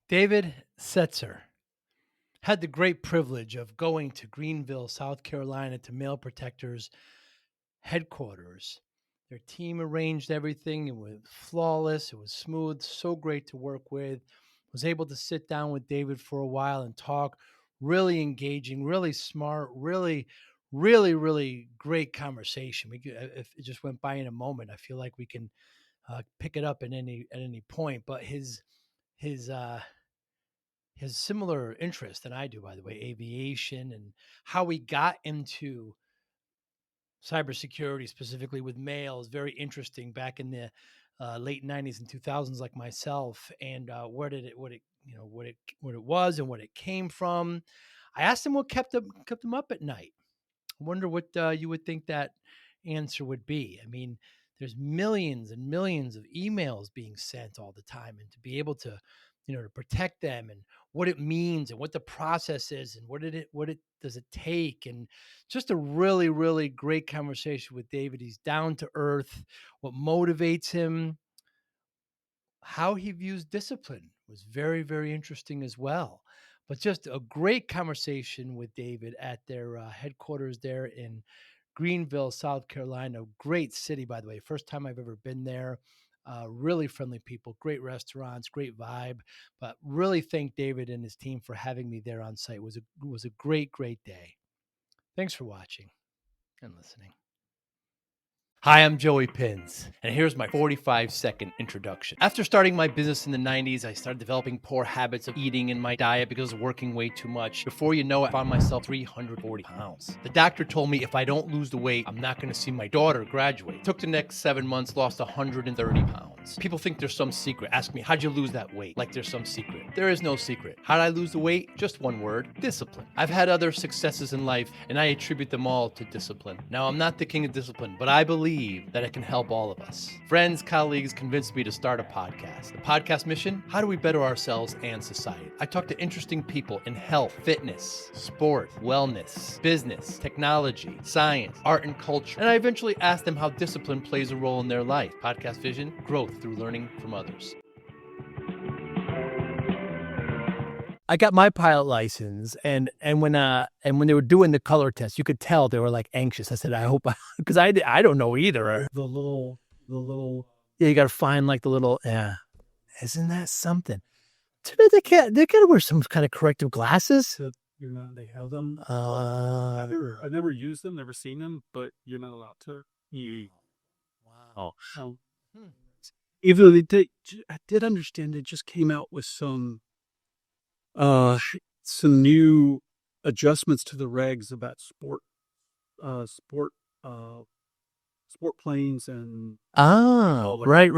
David Setzer had the great privilege of going to Greenville, South Carolina to Mail Protectors headquarters. Their team arranged everything. It was flawless. It was smooth. So great to work with. Was able to sit down with David for a while and talk. Really engaging, really smart, really great conversation. If it just went by in a moment, I feel like we can pick it up at any point. But his similar interest than I do, by the way, aviation, and how we got into cybersecurity, specifically with mail, is very interesting. Back in the late '90s and 2000s, like myself, and what it was and what it came from. I asked him what kept him up at night. I wonder what you would think that answer would be. I mean, there's millions and millions of emails being sent all the time, and to be able to, to protect them, and what it means, and what the process is, and what it does it take, and just a really great conversation with David. He's down to earth. What motivates him, how he views discipline was very interesting as well. But just a great conversation with David at their headquarters there in Greenville, South Carolina. Great city, by the way. First time I've ever been there. Really friendly people, great restaurants, great vibe. But really thank David and his team for having me there on site. It was a great day. Thanks for watching and listening. Hi, I'm Joey Pinz, and here's my 45-second introduction. After starting my business in the 90s, I started developing poor habits of eating in my diet because I was working way too much. Before you know it, I found myself 340 pounds. The doctor told me if I don't lose the weight, I'm not going to see my daughter graduate. Took the next 7 months, lost 130 pounds. People think there's some secret. Ask me, how'd you lose that weight? Like there's some secret. There is no secret. How'd I lose the weight? Just one word: discipline. I've had other successes in life, and I attribute them all to discipline. Now, I'm not the king of discipline, but I believe that it can help all of us. Friends, colleagues convinced me to start a podcast. The podcast mission: how do we better ourselves and society? I talk to interesting people in health, fitness, sport, wellness, business, technology, science, art, and culture. And I eventually ask them how discipline plays a role in their life. Podcast vision: growth through learning from others. I got my pilot license, and when they were doing the color test, you could tell they were like anxious. I said, I hope, because I don't know either. The little yeah, you got to find like the little isn't that something? Too bad they got to wear some kind of corrective glasses. They have them. I've never used them, never seen them, but you're not allowed to. Wow. Even though I did understand they just came out with some new adjustments to the regs about sport planes and Right.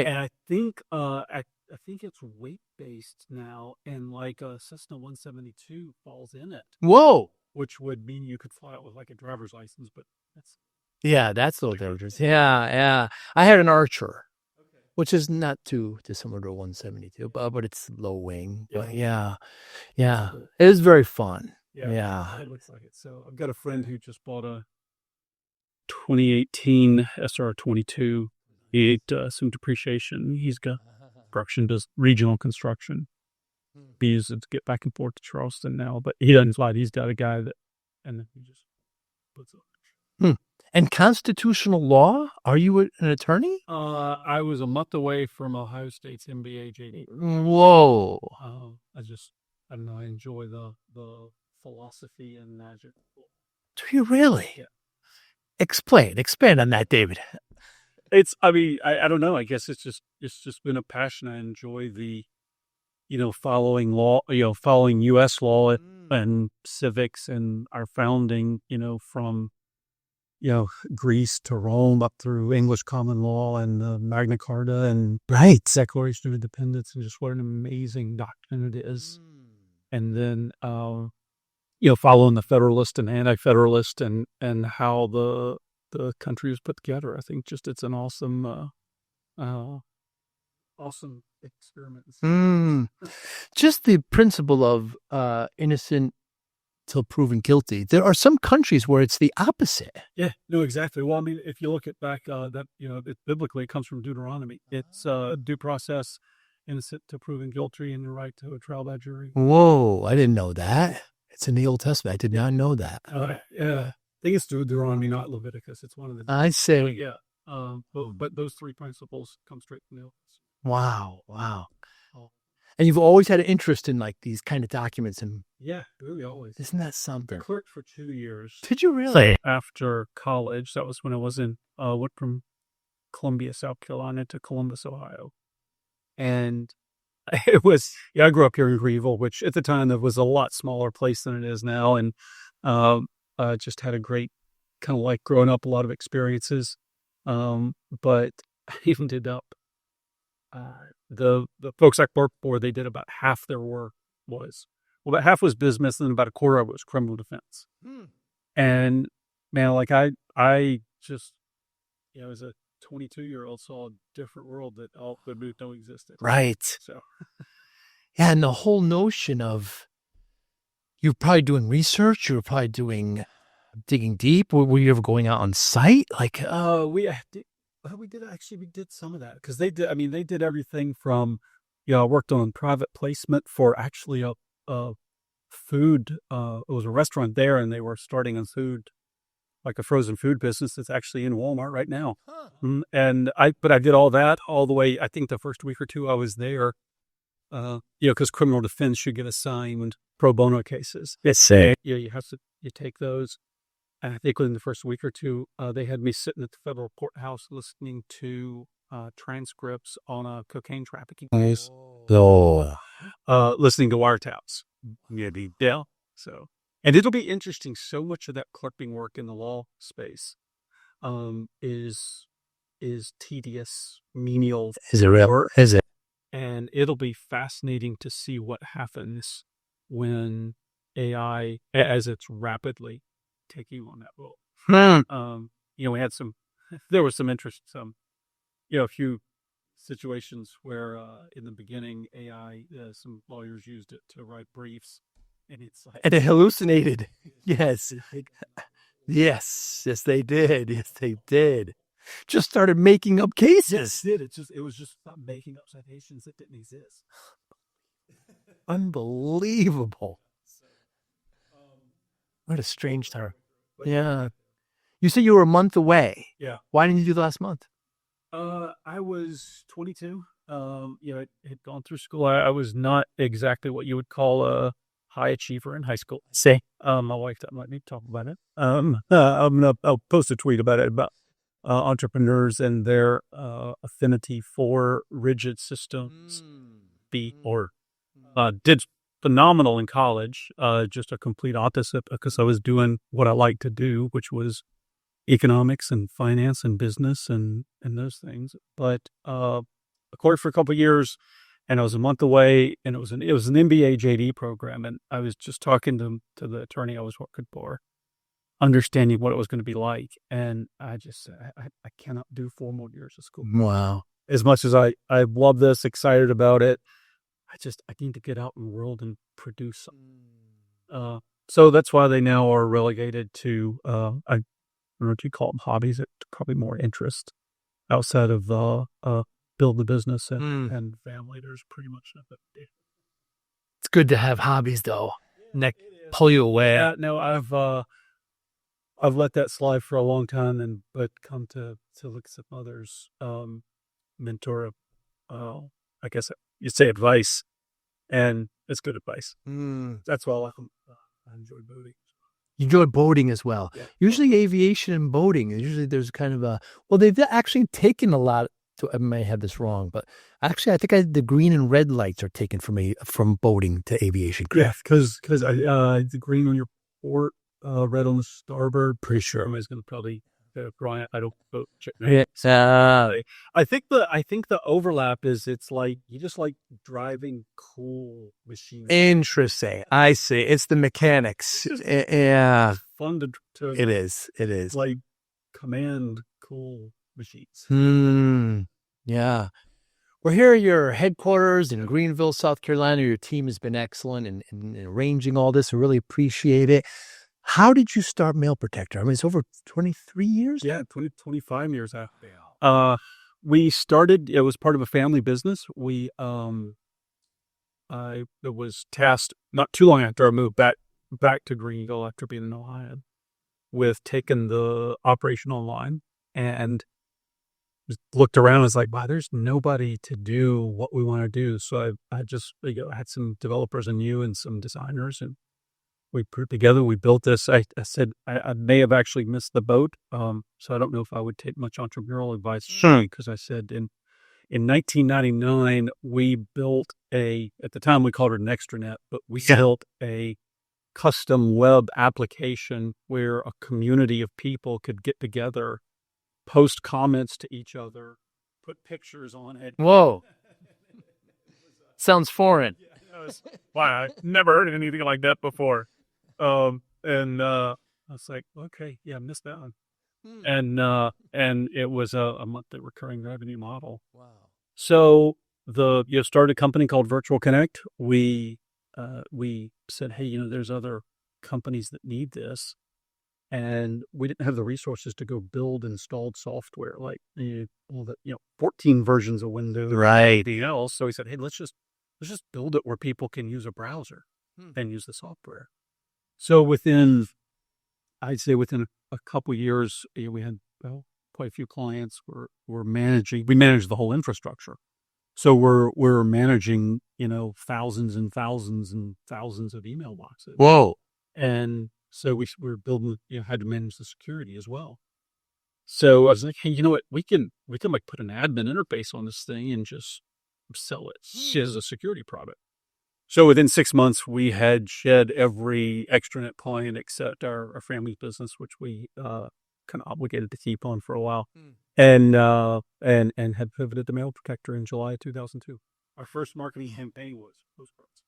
And I think I think it's weight based now, and like a Cessna 172 falls in it. Whoa. Which would mean you could fly it with like a driver's license, but that's a little dangerous. Yeah. I had an Archer, which is not too dissimilar to a 172, but it's low wing. Yeah. But yeah. It was very fun. Yeah. It looks like it. So I've got a friend who just bought a 2018 SR22. He ate some depreciation. He's got construction, does regional construction. He uses it to get back and forth to Charleston now, but he doesn't fly. He's got a guy that, and then he just puts it. And constitutional law? Are you an attorney? I was a month away from Ohio State's MBA JD. Whoa. I don't know. I enjoy the philosophy and magic. Do you really? Yeah. Expand on that, David. I don't know. I guess it's just been a passion. I enjoy the, following law, following U.S. law and civics and our founding, from, Greece to Rome up through English common law and Magna Carta and Declaration of Independence, and just what an amazing doctrine it is. And then, following the Federalist and Anti-Federalist and how the country was put together. I think just it's an awesome experiment. Just the principle of innocent till proven guilty. There are some countries where it's the opposite. Yeah, no, exactly. Well, I mean, if you look at back, that, biblically it comes from Deuteronomy. It's due process innocent to proven guilty and the right to a trial by jury. Whoa, I didn't know that. It's in the Old Testament. I did not know that. Yeah, I think it's Deuteronomy, not Leviticus. It's one of the. I say, Yeah. But those three principles come straight from the Old Testament. wow. Oh. And you've always had an interest in like these kind of documents, and yeah, really always. Isn't that something? I clerked for 2 years. Did you really? After college, that was when I was in went from Columbia, South Carolina to Columbus, Ohio, and it was I grew up here in Greenville, which at the time it was a lot smaller place than it is now, and just had a great kind of like growing up, a lot of experiences, but I ended up. The folks I worked for, they did about half their work about half was business and about a quarter of it was criminal defense. And man, like I just, as a 22-year-old saw a different world that all the booth don't exist. Right. So, yeah. And the whole notion of you're probably doing research, you were probably digging deep. Were you ever going out on site? Like, we did some of that because they did everything from, I worked on private placement for actually a food, it was a restaurant there and they were starting a food, like a frozen food business that's actually in Walmart right now. And I did all that all the way. I think the first week or two I was there, because criminal defense should get assigned pro bono cases. Yes, you take those. And I think within the first week or two, they had me sitting at the federal courthouse listening to transcripts on a cocaine trafficking case. Listening to wiretaps. Yeah. So, and it'll be interesting. So much of that clerking work in the law space is tedious, menial. Is it real? Work. Is it? And it'll be fascinating to see what happens when AI, as it's rapidly taking on that role. We had there was some interest, a few situations where in the beginning AI, some lawyers used it to write briefs, and it's like, and it hallucinated. Yes. Yes, they did. Just started making up cases. It was just making up citations that didn't exist. Unbelievable. What a strange time. Yeah. You said you were a month away. Yeah. Why didn't you do the last month? I was 22. It had gone through school. I was not exactly what you would call a high achiever in high school. Say, my wife doesn't let me talk about it. I'll post a tweet about it, about entrepreneurs and their affinity for rigid systems. Did phenomenal in college, just a complete opposite because I was doing what I like to do, which was economics and finance and business and those things. But I clerked for a couple of years and I was a month away, and it was an MBA JD program. And I was just talking to the attorney I was working for, understanding what it was going to be like. And I just said, I cannot do 4 more years of school. Wow. As much as I love this, excited about it, I need to get out in the world and produce something. So that's why they now are relegated to, I don't know what you call them, hobbies. It's probably more interest outside of build the business and family. There's pretty much nothing. It's good to have hobbies, though. Pull you away. Yeah, no, I've let that slide for a long time, but come to look at some others, mentor, I guess you'd say advice, and it's good advice. That's why I enjoy boating. You enjoy boating as well. Yeah. Usually aviation and boating, usually there's kind of they've actually taken a lot, I may have this wrong, but actually I think the green and red lights are taken from boating to aviation. Yeah, because the green on your port, red on the starboard, pretty sure everybody's going to probably Brian, I don't boat. I think the overlap is it's like you just like driving cool machines. Interesting. I see. It's the mechanics. Yeah, fun to. It is like command cool machines. Yeah. We're here at your headquarters in Greenville, South Carolina. Your team has been excellent in arranging all this. I really appreciate it. How did you start Mail Protector? I mean, it's over 23 years? Yeah, 25 years after. we started, it was part of a family business. I was tasked not too long after I moved back to Greenville after being in Ohio with taking the operation online, and just looked around and was like, wow, there's nobody to do what we want to do. So I just, I had some developers and some designers, and we put it together. We built this. I said, I may have actually missed the boat. So I don't know if I would take much entrepreneurial advice, because I said in 1999, we built at the time we called it an extranet, but we built a custom web application where a community of people could get together, post comments to each other, put pictures on it. Whoa. Sounds foreign. Wow, I never heard of anything like that before. And I was like, okay, yeah, I missed that one. And it was a monthly recurring revenue model. Wow. So started a company called Virtual Connect. We said, hey, there's other companies that need this, and we didn't have the resources to go build installed software like all the 14 versions of Windows, right? Anything else. So we said, hey, let's just build it where people can use a browser and use the software. So I'd say within a couple years, we had quite a few clients. We manage the whole infrastructure. So we're managing, thousands and thousands and thousands of email boxes. Whoa. And so we're building, had to manage the security as well. So I was like, hey, you know what? We can like put an admin interface on this thing and just sell it as a security product. So within 6 months, we had shed every extranet client except our family business, which we kind of obligated to keep on for a while, and had pivoted to Mail Protector in July 2002. Our first marketing campaign was postcards.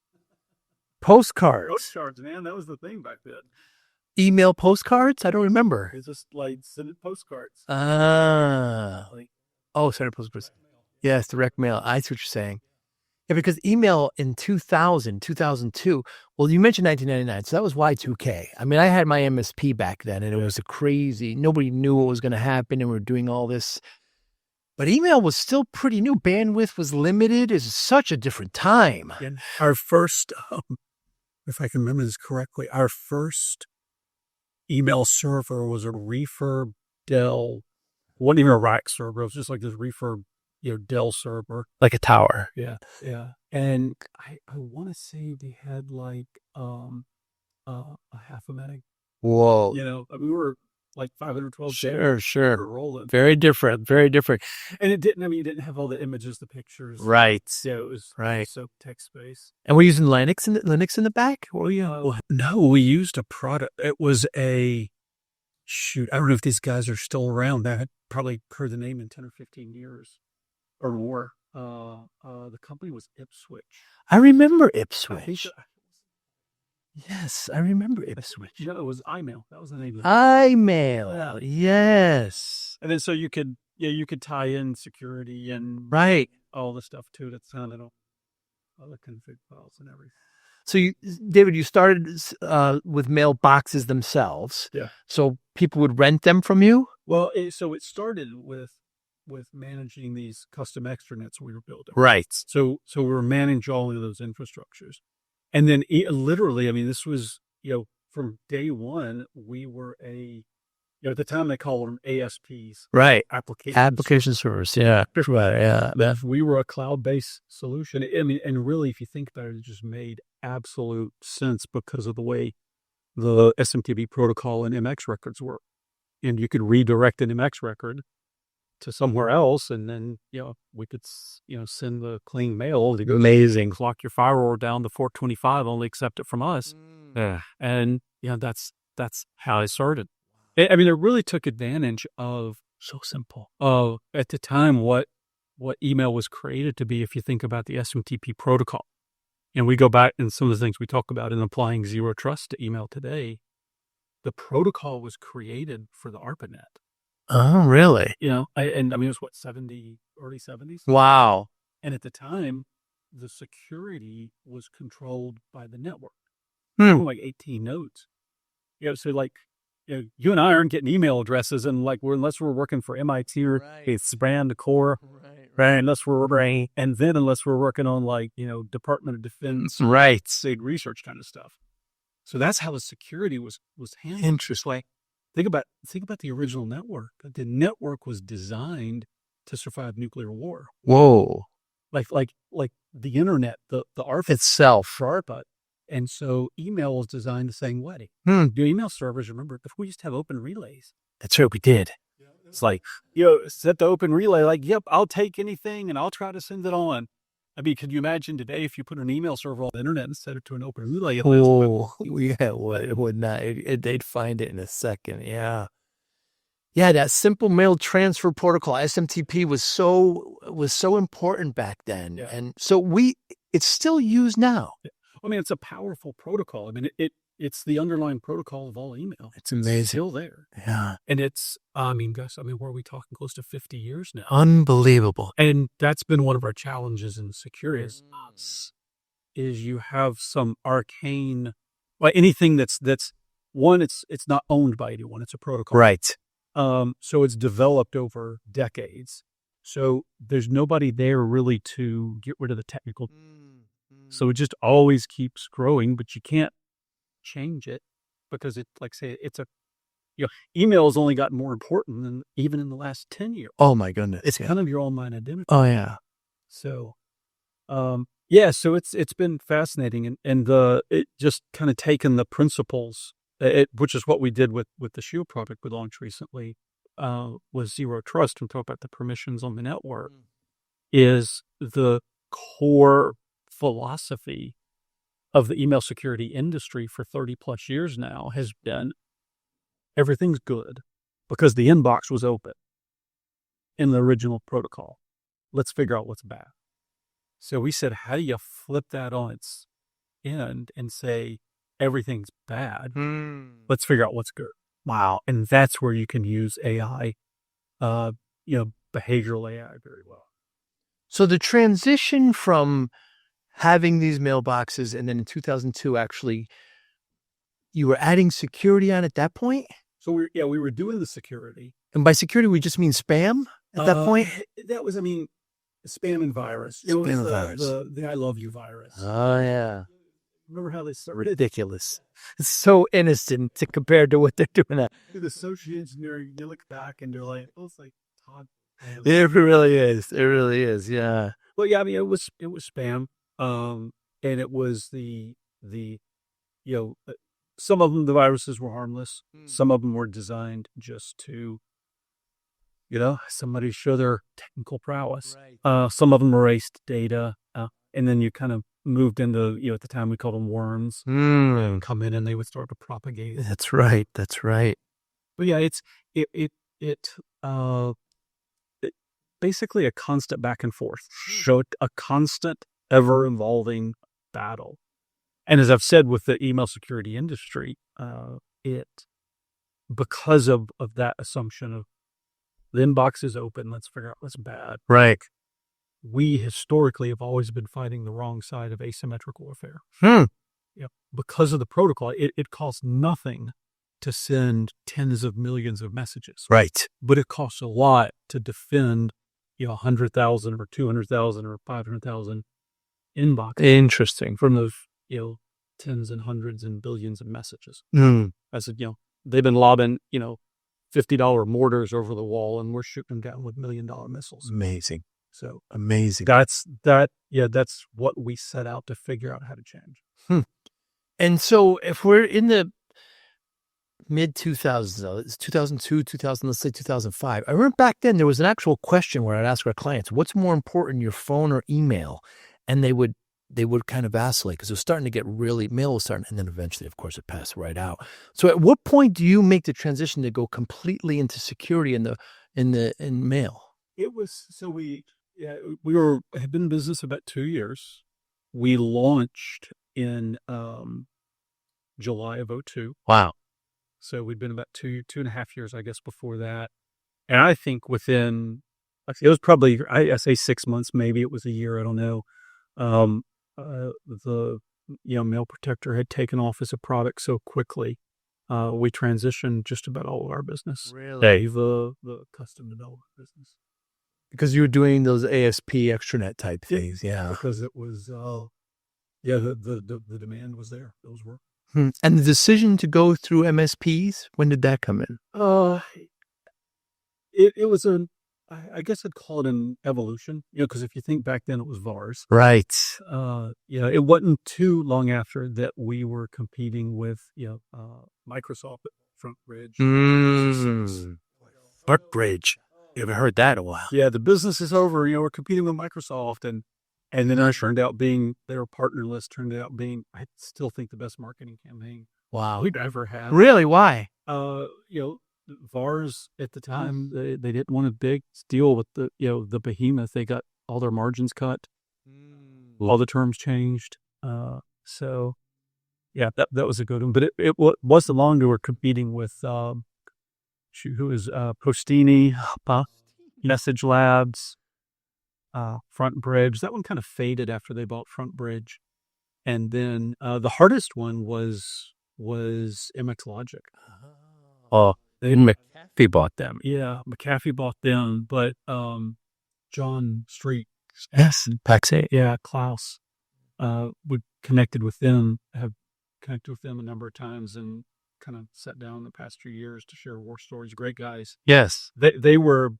Postcards, man, that was the thing back then. Email postcards? I don't remember. It's just like send it postcards. Send it postcards. Yes, direct mail. I see what you're saying. Yeah, because email in 2000, 2002, well, you mentioned 1999, so that was Y2K. I mean, I had my MSP back then, and it was nobody knew what was going to happen, and we were doing all this. But email was still pretty new. Bandwidth was limited. It's such a different time. And our first, if I can remember this correctly, our first email server was a refurb Dell. It wasn't even a rack server. It was just like this refurb Dell server, like a tower. Yeah. And I want to say they had like a half a meg. Whoa. We were like 512. Sure. Rolling. Very different. And it didn't have all the images, the pictures. Right. So it was right. So text based. And we're using Linux in the back? Or no, we used a product. It was I don't know if these guys are still around. That had probably heard the name in 10 or 15 years. Or more. The company was Ipswich. I remember Ipswich. Yes, I remember Ipswich. No, it was iMail. That was the name of it. iMail. Yeah. Yes. And then so you could tie in security and all the stuff too. That's on it, all the config files and everything. So David, you started with mailboxes themselves. Yeah. So people would rent them from you? Well, so it started with managing these custom extranets we were building. Right. So we were managing all of those infrastructures. And then literally, I mean, this was, from day one, we were at the time they called them ASPs. Right. Application servers. Yeah. Right. Yeah. We were a cloud-based solution. I mean, and really, if you think about it, it just made absolute sense because of the way the SMTP protocol and MX records work. And you could redirect an MX record to somewhere else, and then we could send the clean mail to go. Amazing. Clock your firewall down to 425, only accept it from us. Yeah. And that's how I started. I mean, it really took advantage of so simple at the time what email was created to be. If you think about the SMTP protocol, and we go back and some of the things we talk about in applying zero trust to email today, the protocol was created for the ARPANET. Oh, really? I mean, it was early 70s. Wow. And at the time, the security was controlled by the network. Like 18 nodes. So like you and I aren't getting email addresses, and like unless we're working for MIT or it's brand core, right? Unless we're unless we're working on like Department of Defense, Right. state research kind of stuff. So that's how the security was handled. Interesting. Think about the original network. The network was designed to survive nuclear war. Whoa. Like the internet, the ARPA Itself. And so email was designed the same way. Hmm. The email servers, remember, before we used to have open relays. That's right. We did. It's like, set the open relay, like, yep, I'll take anything and I'll try to send it on. I mean, could you imagine today if you put an email server on the internet and set it to an open relay? Oh, yeah, it would not. They'd find it in a second. Yeah. Yeah, that simple mail transfer protocol, SMTP, was so important back then. Yeah. And so it's still used now. I mean, it's a powerful protocol. I mean, it's the underlying protocol of all email. It's amazing. It's still there. Yeah. And it's, where are we talking? Close to 50 years now. Unbelievable. And that's been one of our challenges in security is you have some arcane, like anything that's one, it's not owned by anyone. It's a protocol. Right. So it's developed over decades. So there's nobody there really to get rid of the technical. So it just always keeps growing, but you can't change it because email has only gotten more important than even in the last 10 years. Oh my goodness. It's kind of your online identity. Oh yeah. So, so it's been fascinating and it just kind of taken the principles, which is what we did with the Shield product we launched recently, was Zero Trust, and talk about the permissions on the network, is the core philosophy of the email security industry for 30 plus years now has been everything's good because the inbox was open in the original protocol. Let's figure out what's bad. So we said, how do you flip that on its end and say everything's bad? Let's figure out what's good. Wow. And that's where you can use AI, behavioral AI very well. So the transition from having these mailboxes, and then in 2002, actually, you were adding security on at that point? So we were doing the security. And by security, we just mean spam at that point? That was, spam and virus. Spam and virus. The I love you virus. Oh, yeah. Remember how they started? Ridiculous. It's so innocent compared to what they're doing now. The social engineering, you look back and they're like, it's like Todd. It really is. It really is. Yeah. Well, yeah, it was spam. And it was some of them, the viruses were harmless. Some of them were designed just to, somebody show their technical prowess. Right. Some of them erased data. And then you kind of moved into, at the time we called them worms. Come in and they would start to propagate. That's right. That's right. But yeah, it's basically a constant back and forth. Show a constant, ever-evolving battle. And as I've said with the email security industry, because of that assumption of the inbox is open, let's figure out what's bad. Right. We historically have always been fighting the wrong side of asymmetric warfare. Because of the protocol, it costs nothing to send tens of millions of messages. Right. But it costs a lot to defend, 100,000 or 200,000 or 500,000 inboxes. Interesting. From those, tens and hundreds and billions of messages. I said, they've been lobbing, $50 mortars over the wall and we're shooting them down with $1 million missiles. Amazing. So amazing. That's what we set out to figure out how to change. And so if we're in the mid 2000s, it's 2002, 2000, let's say 2005. I remember back then there was an actual question where I'd ask our clients, what's more important, your phone or email? And they would kind of vacillate because it was starting to get mail was starting, and then eventually, of course, it passed right out. So at what point do you make the transition to go completely into security in mail? It was, so we had been in business about 2 years. We launched in July of 2002. Wow. So we'd been about two and a half years, I guess, before that. And I think within, it was probably, I say 6 months, maybe it was a year, I don't know. The Mail Protector had taken off as a product so quickly we transitioned just about all of our business. Really? The custom development business. Because you were doing those ASP extranet type things. Yeah. Because it was, the demand was there. Those were. And the decision to go through MSPs, when did that come in? It was I guess I'd call it an evolution, because if you think back then it was VARs. Right. It wasn't too long after that we were competing with, Microsoft at FrontBridge. FrontBridge. You haven't heard that in a while. Yeah, the business is over. We're competing with Microsoft, and then I turned out being their partner list. Turned out being, I still think, the best marketing campaign we'd ever had. Really? Why? VARs at the time, they didn't want a big deal with the behemoth. They got all their margins cut, all the terms changed. So yeah, that was a good one. But it wasn't long we were competing with who is Postini, Message Labs, FrontBridge. That one kind of faded after they bought FrontBridge, and then the hardest one was MX Logic. McAfee bought them. Yeah, McAfee bought them, but John Street. Yes, Paxay. Yeah, Klaus. We connected with them, have connected with them a number of times, and kind of sat down the past few years to share war stories. Great guys. Yes. They were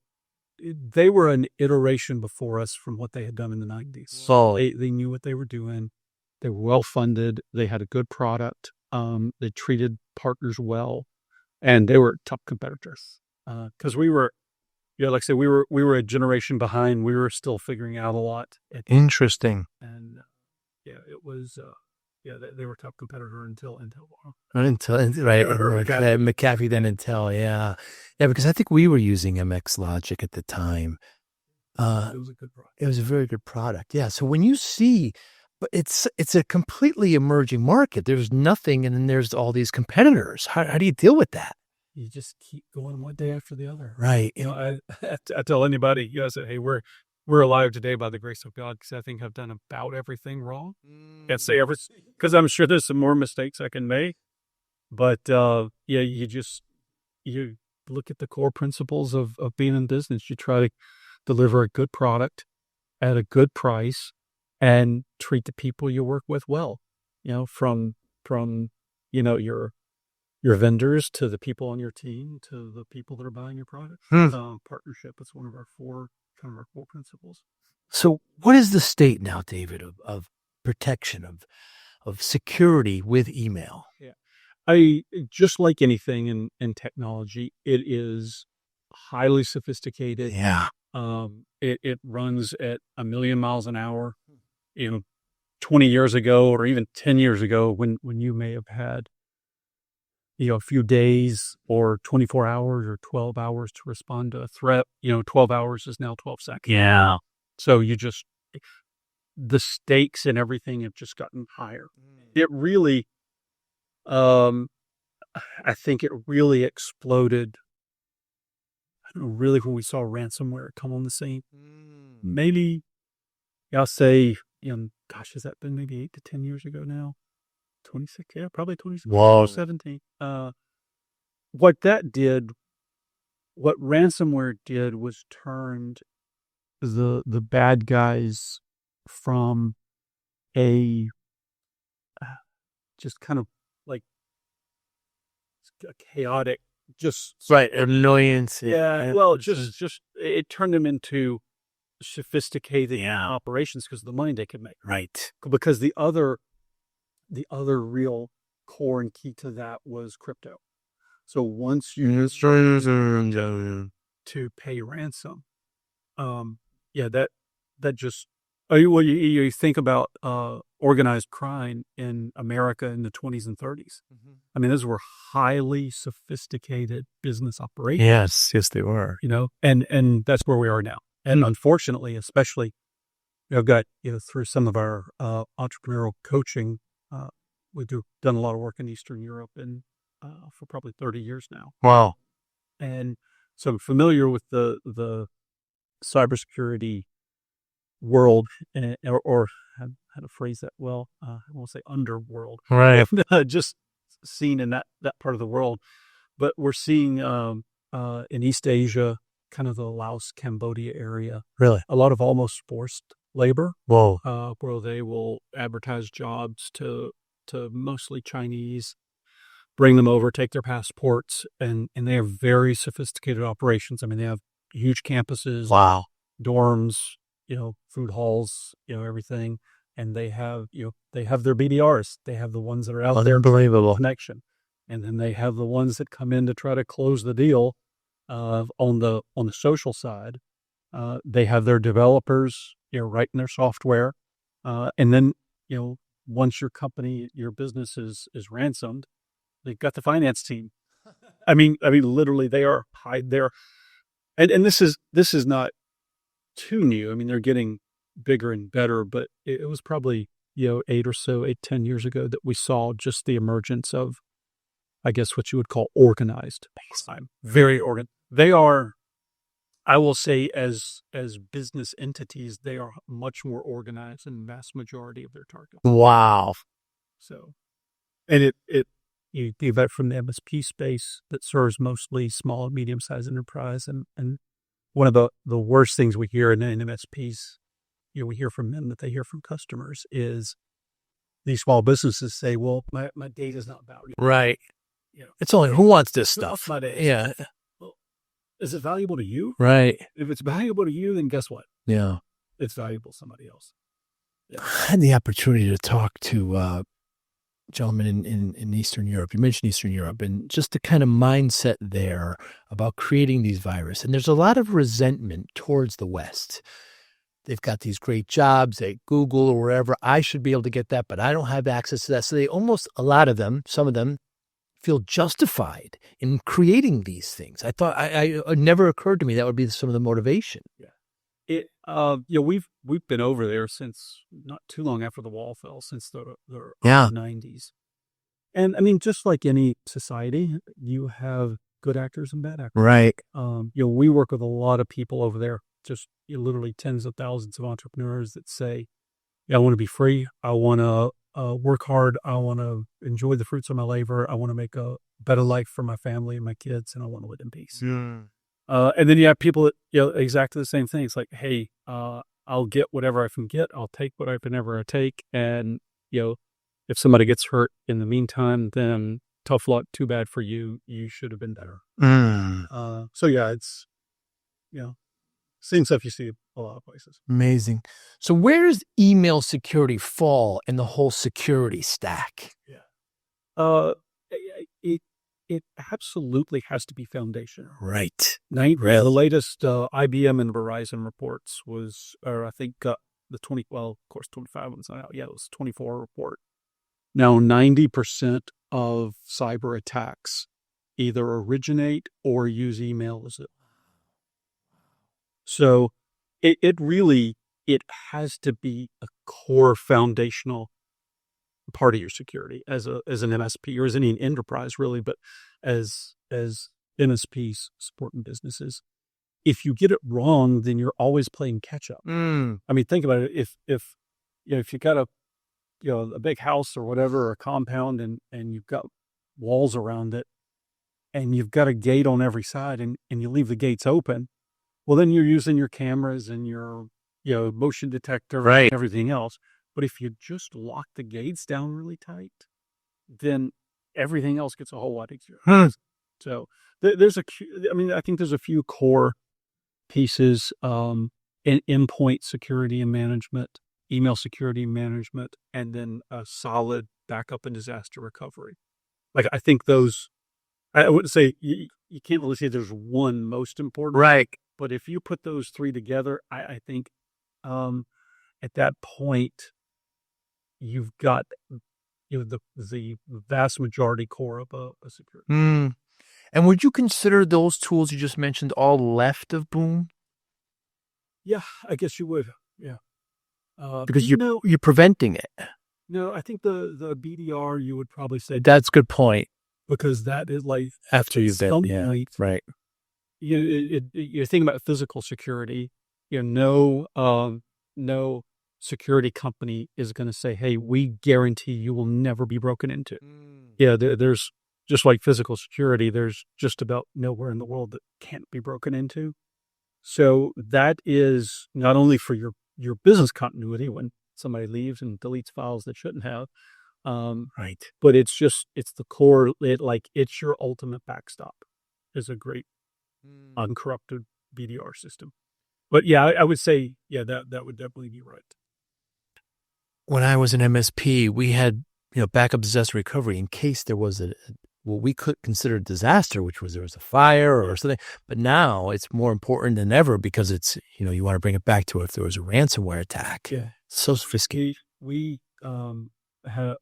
an iteration before us from what they had done in the 90s. So They knew what they were doing. They were well funded. They had a good product. They treated partners well, and they were tough competitors. Because we were, like I said, we were a generation behind. We were still figuring out a lot. Interesting. And it was. They were a tough competitor until Intel. Right. McAfee, then Intel. Yeah. Yeah, because I think we were using MX Logic at the time. It was a good product. It was a very good product. Yeah. So when you see, but it's a completely emerging market. There's nothing, and then there's all these competitors. How do you deal with that? You just keep going one day after the other. Right. I tell anybody, I said, hey, we're alive today by the grace of God, because I think I've done about everything wrong. Can't say everything, because I'm sure there's some more mistakes I can make. But you look at the core principles of being in business. You try to deliver a good product at a good price and treat the people you work with well. From your vendors to the people on your team to the people that are buying your product. Partnership is one of our core principles. So what is the state now, David, of protection, of security with email? Yeah. I just like anything in technology, it is highly sophisticated. Yeah. It runs at 1 million miles an hour. 20 years ago or even 10 years ago, when you may have had a few days or 24 hours or 12 hours to respond to a threat, 12 hours is now 12 seconds. Yeah. So the stakes and everything have just gotten higher. It really, I think it really exploded. I don't know, really, when we saw ransomware come on the scene. Maybe, I'll say, has that been maybe 8 to 10 years ago now? 26, yeah, probably 26, Wow. 17. What ransomware did was turned the bad guys from a just kind of like a chaotic, just Right. Annoyance. yeah. Well, just it turned them into sophisticated operations because of the money they could make. Right. Because the other real core and key to that was crypto. So once you to pay ransom, that just you think about organized crime in America in the 20s and 30s. I mean, those were highly sophisticated business operations. Yes, they were. And that's where we are now. And unfortunately, especially, I've got through some of our entrepreneurial coaching. We've done a lot of work in Eastern Europe and for probably 30 years now. Wow. And so I'm familiar with the cybersecurity world, or how to phrase that well. I won't say underworld. Right. Just seen in that part of the world, but we're seeing in East Asia, kind of the Laos, Cambodia area, Really? a lot of almost forced labor, Whoa. where they will advertise jobs to mostly Chinese, bring them over, take their passports, and they have very sophisticated operations. I mean, they have huge campuses, Wow. dorms, food halls, everything. And they have, their BDRs. They have the ones that are out there, Unbelievable. connection. And then they have the ones that come in to try to close the deal on the social side. They have their developers, writing their software. And then, once your company, your business is ransomed, they've got the finance team. I mean, literally they are hide there. And this is not too new. I mean, they're getting bigger and better, but it was probably, 10 years ago that we saw just the emergence of, I guess, what you would call organized crime. Very organized. They are, I will say, as business entities, they are much more organized than the vast majority of their targets. Wow. So, and you think about it from the MSP space that serves mostly small and medium-sized enterprise, and one of the worst things we hear in MSPs, we hear from them that they hear from customers is these small businesses say, "Well, my data is not valuable." Right. It's only who wants this Who wants stuff? my data? Yeah. Well, is it valuable to you? Right. If it's valuable to you, then guess what? Yeah. It's valuable to somebody else. Yeah. I had the opportunity to talk to gentlemen in Eastern Europe. You mentioned Eastern Europe, and just the kind of mindset there about creating these viruses. And there's a lot of resentment towards the West. They've got these great jobs at Google or wherever. I should be able to get that, but I don't have access to that. So they almost, a lot of them, some of them, feel justified in creating these things. I thought it never occurred to me that would be some of the motivation. Yeah. We've been over there since not too long after the wall fell, since the Yeah. 90s. And I mean, just like any society, you have good actors and bad actors. Right. We work with a lot of people over there, just literally tens of thousands of entrepreneurs that say, I want to be free. I want to work hard. I want to enjoy the fruits of my labor. I want to make a better life for my family and my kids, and I want to live in peace. Mm. And then you have people that, exactly the same thing. It's like, hey, I'll get whatever I can get. I'll take what I can ever take. And, if somebody gets hurt in the meantime, then tough luck. Too bad for you. You should have been better. So yeah, it's, same stuff you see a lot of places. Amazing. So where does email security fall in the whole security stack? Yeah. It absolutely has to be foundational. Right. The latest IBM and Verizon reports I think the 25 one's not out yet. It was 24 report. Now 90% of cyber attacks either originate or use email as it. So it really has to be a core foundational part of your security as an MSP or as any enterprise really, but as MSPs supporting businesses. If you get it wrong, then you're always playing catch up. I mean, think about it. If you got a big house or whatever, or a compound, and you've got walls around it, and you've got a gate on every side, and you leave the gates open, well, then you're using your cameras and your motion detector, right, and everything else. But if you just lock the gates down really tight, then everything else gets a whole lot easier. So I think there's a few core pieces in endpoint security and management, email security management, and then a solid backup and disaster recovery. Like, I think those, I wouldn't say you can't really say there's one most important. Right. But if you put those three together, I think at that point, you've got the vast majority core of a security. And would you consider those tools you just mentioned all left of Boom? Yeah, I guess you would. Yeah, because you're preventing it. No, I think the BDR you would probably say that's a good point, because that is like after you've been right. You're thinking about physical security. No security company is going to say, "Hey, we guarantee you will never be broken into." Yeah, there's just like physical security, there's just about nowhere in the world that can't be broken into. So that is not only for your business continuity when somebody leaves and deletes files that shouldn't have, Right. but it's the core. It's your ultimate backstop. Is a great uncorrupted BDR system. But yeah, I would say that would definitely be right. When I was an MSP, we had, backup disaster recovery in case there was what we could consider a disaster, which was there was a fire or something. But now it's more important than ever because it's, you want to bring it back to if there was a ransomware attack. Yeah. So sophisticated. We had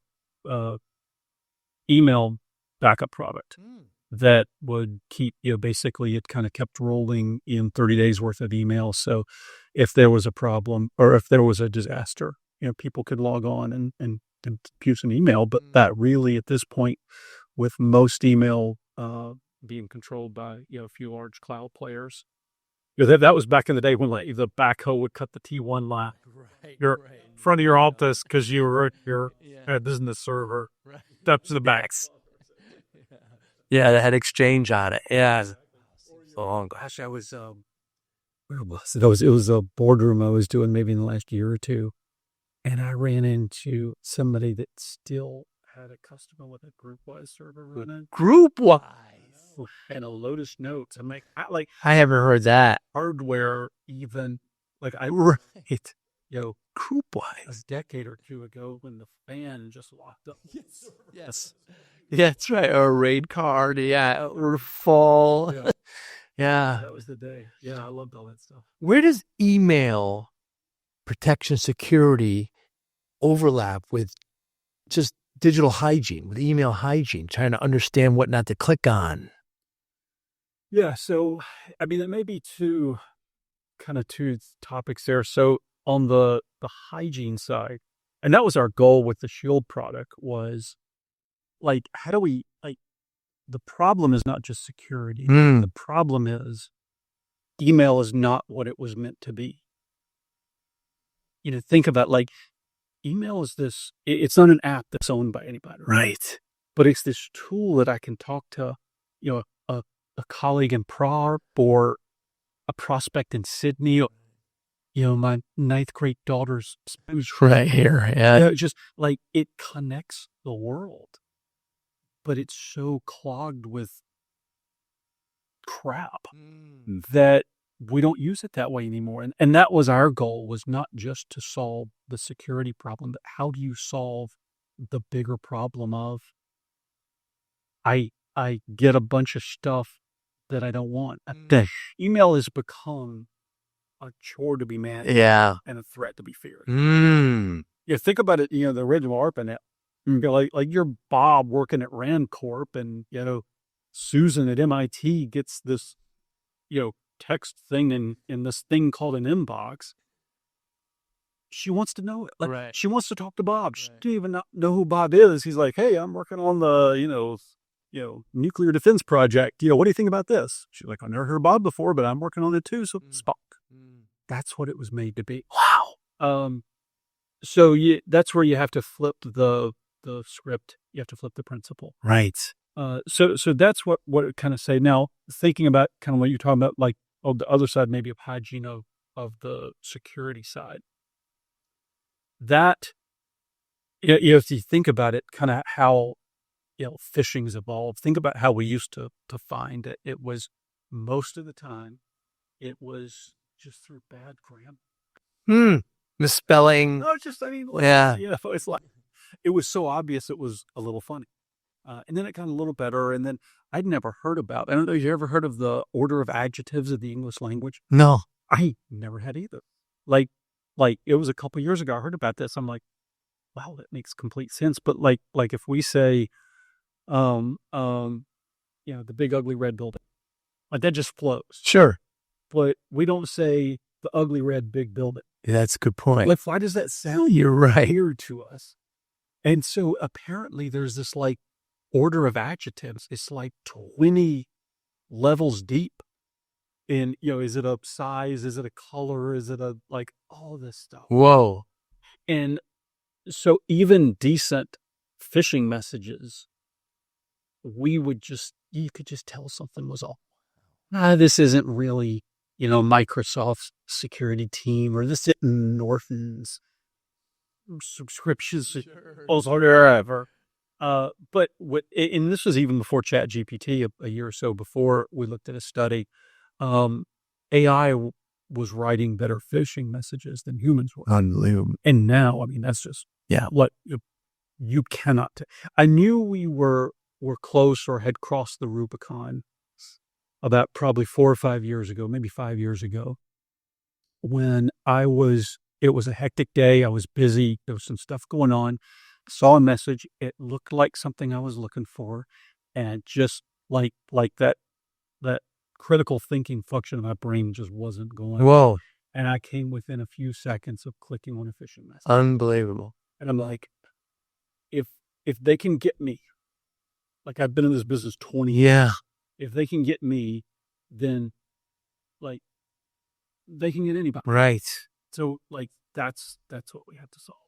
email backup product that would keep, basically it kind of kept rolling in 30 days worth of email. So if there was a problem or if there was a disaster, people could log on and use an email. But that really, at this point, with most email being controlled by, a few large cloud players, that was back in the day when the backhoe would cut the T1 line. You're in front of your office because you were at your business server. Steps to the backs. Yeah, that had Exchange on it. Yeah. So long ago. Gosh, I was where was it? It was a boardroom I was doing maybe in the last year or two, and I ran into somebody that still had a customer with a GroupWise server running. GroupWise and a Lotus Notes. I'm like, I haven't heard that. Hardware even Right. GroupWise. A decade or two ago when the fan just locked up. Yes. Yeah, that's right. Or a raid card. Yeah. Or fall. Yeah. Yeah. That was the day. Yeah, I loved all that stuff. Where does email protection security overlap with just digital hygiene, with email hygiene, trying to understand what not to click on? Yeah. So, I mean, it may be two topics there. So on the hygiene side, and that was our goal with the Shield product, was how do we, the problem is not just security. The problem is email is not what it was meant to be. Think about email is this, it's not an app that's owned by anybody. Right. But it's this tool that I can talk to, a colleague in Prague or a prospect in Sydney, my 9th grade daughter's Spanish. Right here. Yeah. Just it connects the world, but it's so clogged with crap that we don't use it that way anymore. And that was our goal, was not just to solve the security problem, but how do you solve the bigger problem of I get a bunch of stuff that I don't want. Email has become a chore to be managed, and a threat to be feared. Think about it. The original ARPANET. You're Bob working at Rand Corp, and Susan at MIT gets this, text thing in this thing called an inbox. She wants to know it. Right. She wants to talk to Bob. She doesn't even know who Bob is. He's like, hey, I'm working on the, nuclear defense project. What do you think about this? She's like, I never heard of Bob before, but I'm working on it too. So Spock. That's what it was made to be. Wow. So that's where you have to flip the script. You have to flip the principle. Right. So that's what it kind of say. Now, thinking about kind of what you're talking about, on the other side, maybe of hygiene of the security side. That, if you think about it, kind of how, phishing's evolved. Think about how we used to find it. It was most of the time, it was just through bad grammar. Misspelling. No, it's it was so obvious it was a little funny. And then it got a little better. And then I'd never heard about, I don't know, you ever heard of the order of adjectives of the English language? No. I never had either. It was a couple years ago I heard about this. I'm like, wow, that makes complete sense. But if we say, the big ugly red building, that just flows. Sure. But we don't say the ugly red big building. Yeah, that's a good point. Why does that sound You're right. weird to us? And so apparently there's this order of adjectives. It's 20 levels deep. In, is it a size? Is it a color? Is it all this stuff? Whoa. And so even decent phishing messages you could just tell something was off. This isn't really, Microsoft's security team, or this isn't Norton's subscriptions or whatever. But and this was even before ChatGPT, a year or so before. We looked at a study. AI was writing better phishing messages than humans were. Unbelievable. And now, I mean, that's just what you cannot. I knew we were close or had crossed the Rubicon about probably 4 or 5 years ago, maybe 5 years ago, when it was a hectic day. I was busy. There was some stuff going on. Saw a message. It looked like something I was looking for. And just like that critical thinking function of my brain just wasn't going. Whoa. And I came within a few seconds of clicking on a phishing message. Unbelievable. And I'm like, if they can get me, like I've been in this business 20 years. Yeah. If they can get me, then like they can get anybody. Right. So like that's what we have to solve.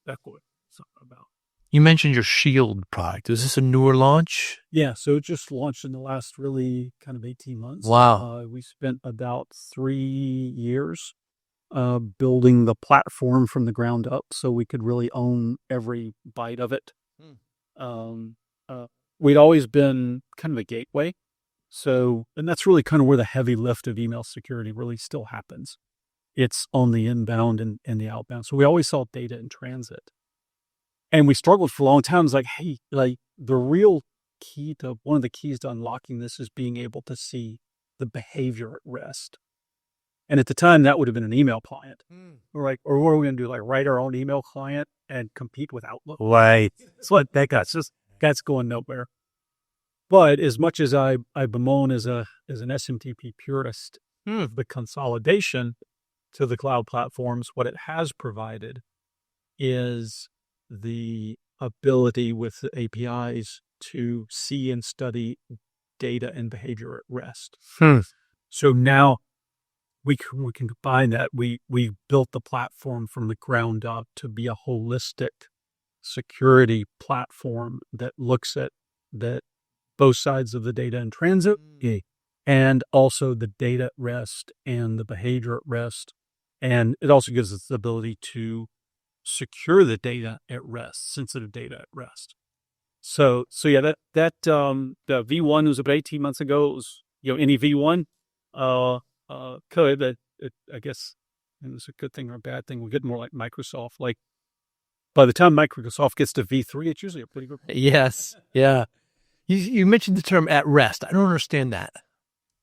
That's what it's about. You mentioned your Shield product. Is this a newer launch? Yeah, so it just launched in the last really kind of 18 months. Wow. We spent about 3 years building the platform from the ground up so we could really own every bite of it. We'd always been kind of a gateway. And that's really kind of where the heavy lift of email security really still happens. It's on the inbound and the outbound. So we always saw data in transit. And we struggled for a long time. It's like, hey, like the real key to one of the keys to unlocking this is being able to see the behavior at rest. And at the time, that would have been an email client. Or what are we going to do? Like write our own email client and compete with Outlook? Right. That's what that's going nowhere. But as much as I bemoan as an SMTP purist, the consolidation to the cloud platforms, what it has provided is the ability with the APIs to see and study data and behavior at rest. So now we can combine that. We built the platform from the ground up to be a holistic security platform that looks at both sides of the data in transit and also the data at rest and the behavior at rest. And it also gives us the ability to secure the data at rest, sensitive data at rest. So yeah, the V1 was about 18 months ago. It was, any V1 code. I guess it was a good thing or a bad thing. We get more like Microsoft. Like by the time Microsoft gets to V3, it's usually a pretty good. Yes. Yeah. You mentioned the term at rest. I don't understand that.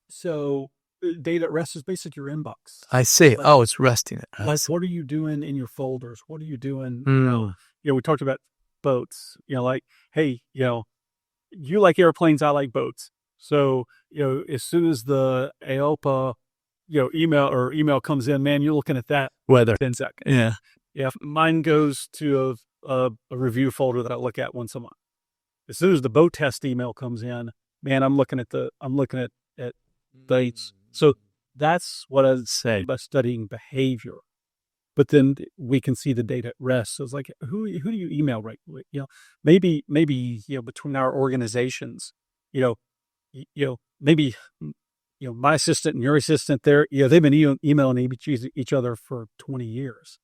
So data at rest is basically your inbox. I see. It's resting it. Like, what are you doing in your folders? What are you doing? Mm. We talked about boats. Like, hey, you like airplanes, I like boats. So, as soon as the AOPA, email comes in, man, you're looking at that Weather. 10 seconds. Yeah. Yeah. Mine goes to a review folder that I look at once a month. As soon as the boat test email comes in, man, I'm looking at dates. So that's what I say by studying behavior. But then we can see the data at rest. So it's like, who do you email regularly? Maybe between our organizations, maybe my assistant and your assistant there, they've been emailing each other for 20 years.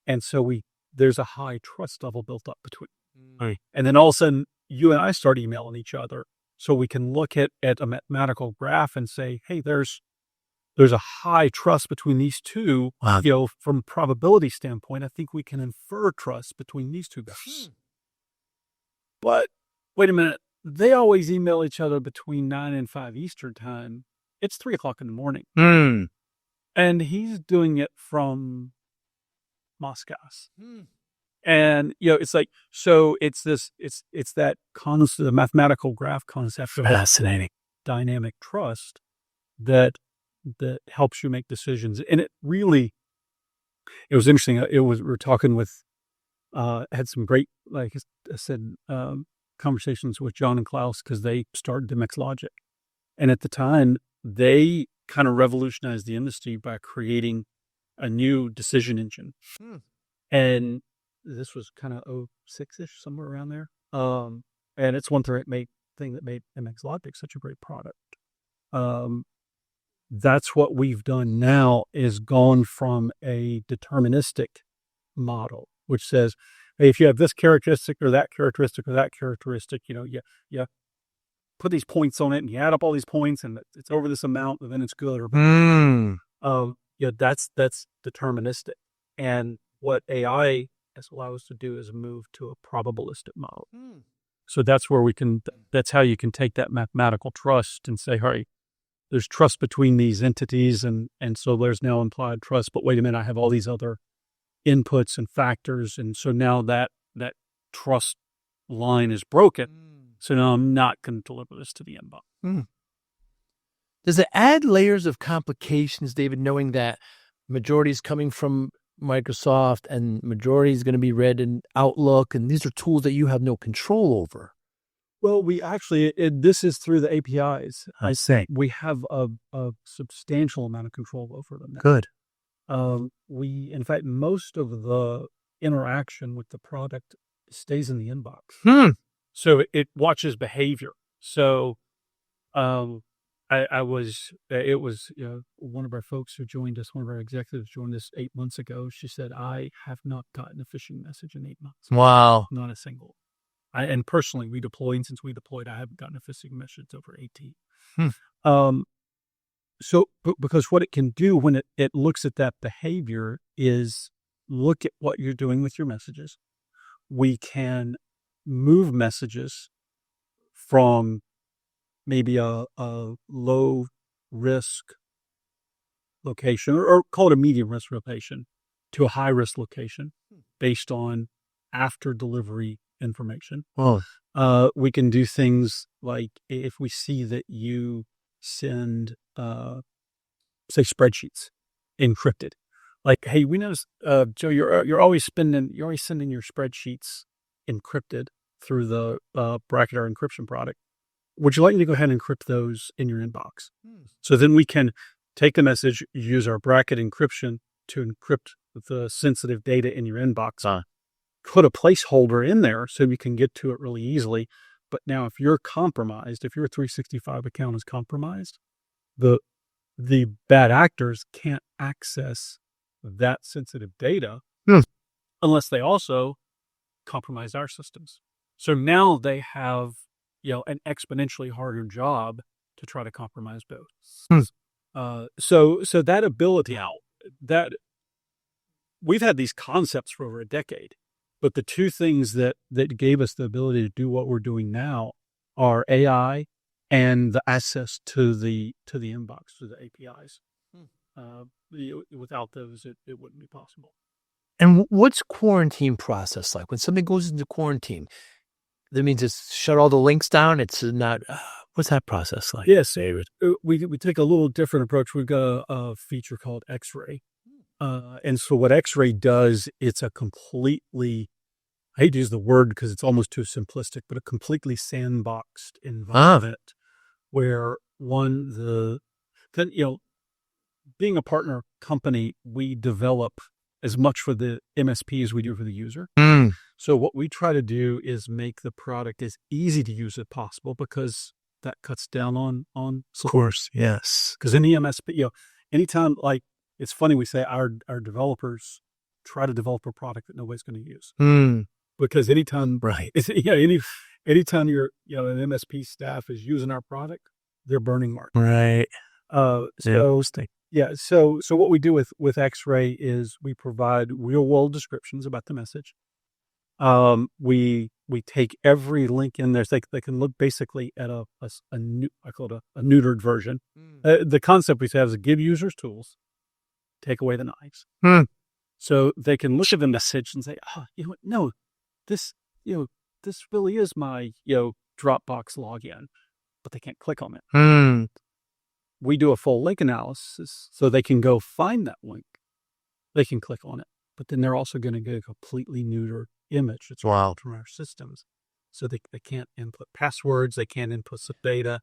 And so there's a high trust level built up between. Right. And then all of a sudden you and I start emailing each other. So we can look at a mathematical graph and say, hey, there's a high trust between these two. Wow. From a probability standpoint, I think we can infer trust between these two guys. But wait a minute. They always email each other between 9 and 5 Eastern time. It's 3:00 in the morning. And he's doing it from Moscow. And, it's like, so it's that concept, the mathematical graph concept of Fascinating. Dynamic trust that helps you make decisions. And it was interesting. We were talking with, had some great, like I said, conversations with John and Klaus because they started Demix Logic. And at the time, they kind of revolutionized the industry by creating a new decision engine. And this was kind of 06-ish, somewhere around there. And it's one thing it made thing that made MX Logic such a great product. That's what we've done now, is gone from a deterministic model, which says, hey, if you have this characteristic or that characteristic or that characteristic, you put these points on it and you add up all these points and it's over this amount and then it's good. Or that's deterministic. And what AI has allowed us to do is move to a probabilistic model. So that's where that's how you can take that mathematical trust and say, hey, there's trust between these entities, and so there's now implied trust, but wait a minute, I have all these other inputs and factors, and so now that trust line is broken, so now I'm not going to deliver this to the inbox. Does it add layers of complications, David, knowing that majority is coming from Microsoft and majority is going to be read in Outlook, and these are tools that you have no control over? Well, we actually, this is through the APIs. I see. We have a substantial amount of control over them now. Good. In fact, most of the interaction with the product stays in the inbox. So it watches behavior. So, it was one of our folks who joined us, one of our executives joined us 8 months ago. She said, I have not gotten a phishing message in 8 months. Wow. Not a single. And personally, since we deployed, I haven't gotten a phishing message over 18. So, because what it can do when it looks at that behavior is look at what you're doing with your messages. We can move messages from maybe a low risk location, or call it a medium risk location, to a high risk location based on after delivery information. We can do things like, if we see that you send, say, spreadsheets encrypted, like, hey, we notice, Joe, you're always sending your spreadsheets encrypted through the bracket or encryption product. Would you like me to go ahead and encrypt those in your inbox? So then we can take the message, use our bracket encryption to encrypt the sensitive data in your inbox. Put a placeholder in there so you can get to it really easily. But now if you're compromised, if your 365 account is compromised, the bad actors can't access that sensitive data unless they also compromise our systems. So now they have, an exponentially harder job to try to compromise both. So that ability out, that we've had these concepts for over a decade. But the two things that gave us the ability to do what we're doing now are AI and the access to the inbox, to the APIs. Without those, it wouldn't be possible. And what's quarantine process like? When something goes into quarantine, that means it's shut all the links down? It's not, what's that process like? Yes, David. We take a little different approach. We've got a feature called X-Ray. And so what X-Ray does, it's a completely, I hate to use the word because it's almost too simplistic, but a completely sandboxed environment where being a partner company, we develop as much for the MSP as we do for the user. So what we try to do is make the product as easy to use as possible, because that cuts down on Of course, yes. Because any MSP, anytime, like, it's funny, we say our developers try to develop a product that nobody's going to use. Because anytime, right? Anytime an MSP staff is using our product, they're burning market. Right. So what we do with X-Ray is we provide real world descriptions about the message. We take every link in there. So they can look basically at I call it a neutered version. The concept we have is give users tools, take away the knives. So they can look at the message and say, no, this really is my, Dropbox login, but they can't click on it. We do a full link analysis so they can go find that link. They can click on it, but then they're also going to get a completely neutered image. It's from our systems. So they can't input passwords. They can't input some data.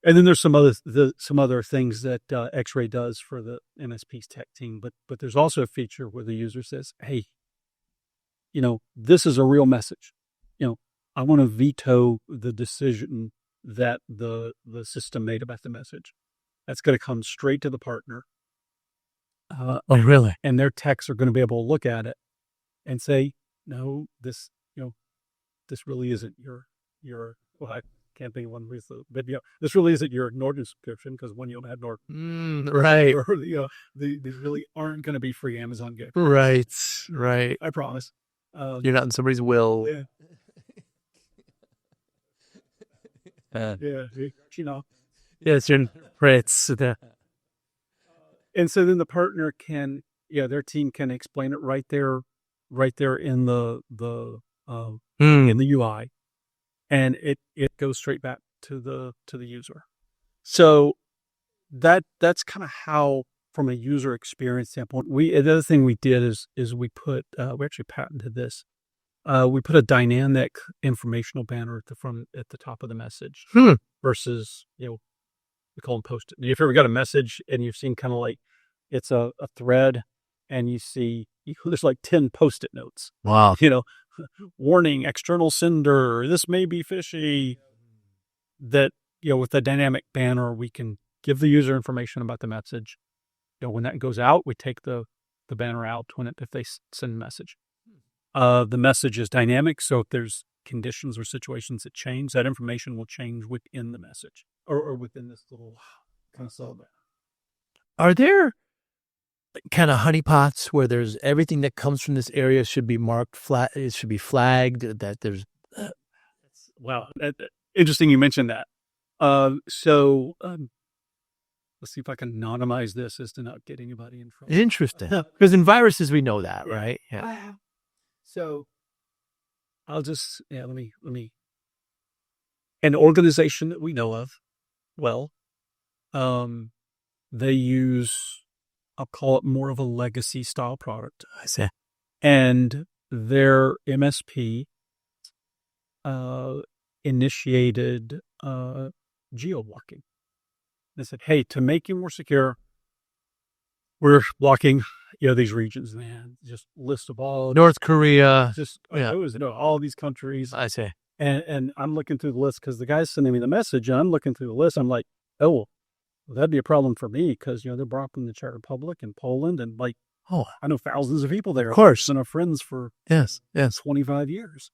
And then there's some other things that X-Ray does for the MSP's tech team. But there's also a feature where the user says, hey, this is a real message. I want to veto the decision that the system made about the message. That's going to come straight to the partner. Oh, really? And their techs are going to be able to look at it and say, no, this, this really isn't your, well, I can't think of one reason, but this really isn't your Norton subscription, because when you don't have Norton, Right. or, these really aren't going to be free Amazon gifts. Right. I promise. You're not in somebody's will. Yeah. Yeah. Yes, you're Fritz. And so then the partner can, their team can explain it right there in the in the UI, and it goes straight back to the user. So that's kind of how, from a user experience standpoint, the other thing we did is we put we actually patented this. We put a dynamic informational banner at the top of the message versus, we call them post-it. If you ever got a message and you've seen kind of like, it's a thread and you see, there's like 10 post-it notes. Wow. Warning, external sender, this may be fishy. That, with the dynamic banner, we can give the user information about the message. When that goes out, we take the banner out if they send a message. The message is dynamic, so if there's conditions or situations that change, that information will change within the message or within this little kind of cell. Are there kind of honeypots where there's everything that comes from this area should be marked flat? It should be flagged that there's. Wow, interesting you mentioned that. So let's see if I can anonymize this as to not get anybody in trouble. Interesting, because in viruses we know that, right? Yeah. So I'll just let me. An organization that we know of, well, they use, I'll call it more of a legacy style product. I see. And their MSP initiated geo-blocking. They said, hey, to make you more secure, we're blocking, these regions, man. Just list of all. North Korea. Just all these countries. I see. And I'm looking through the list because the guy's sending me the message, and I'm looking through the list. I'm like, oh, well, that'd be a problem for me because, they're blocking the Czech Republic and Poland, and I know thousands of people there. Of course. And our friends for yes 25 years.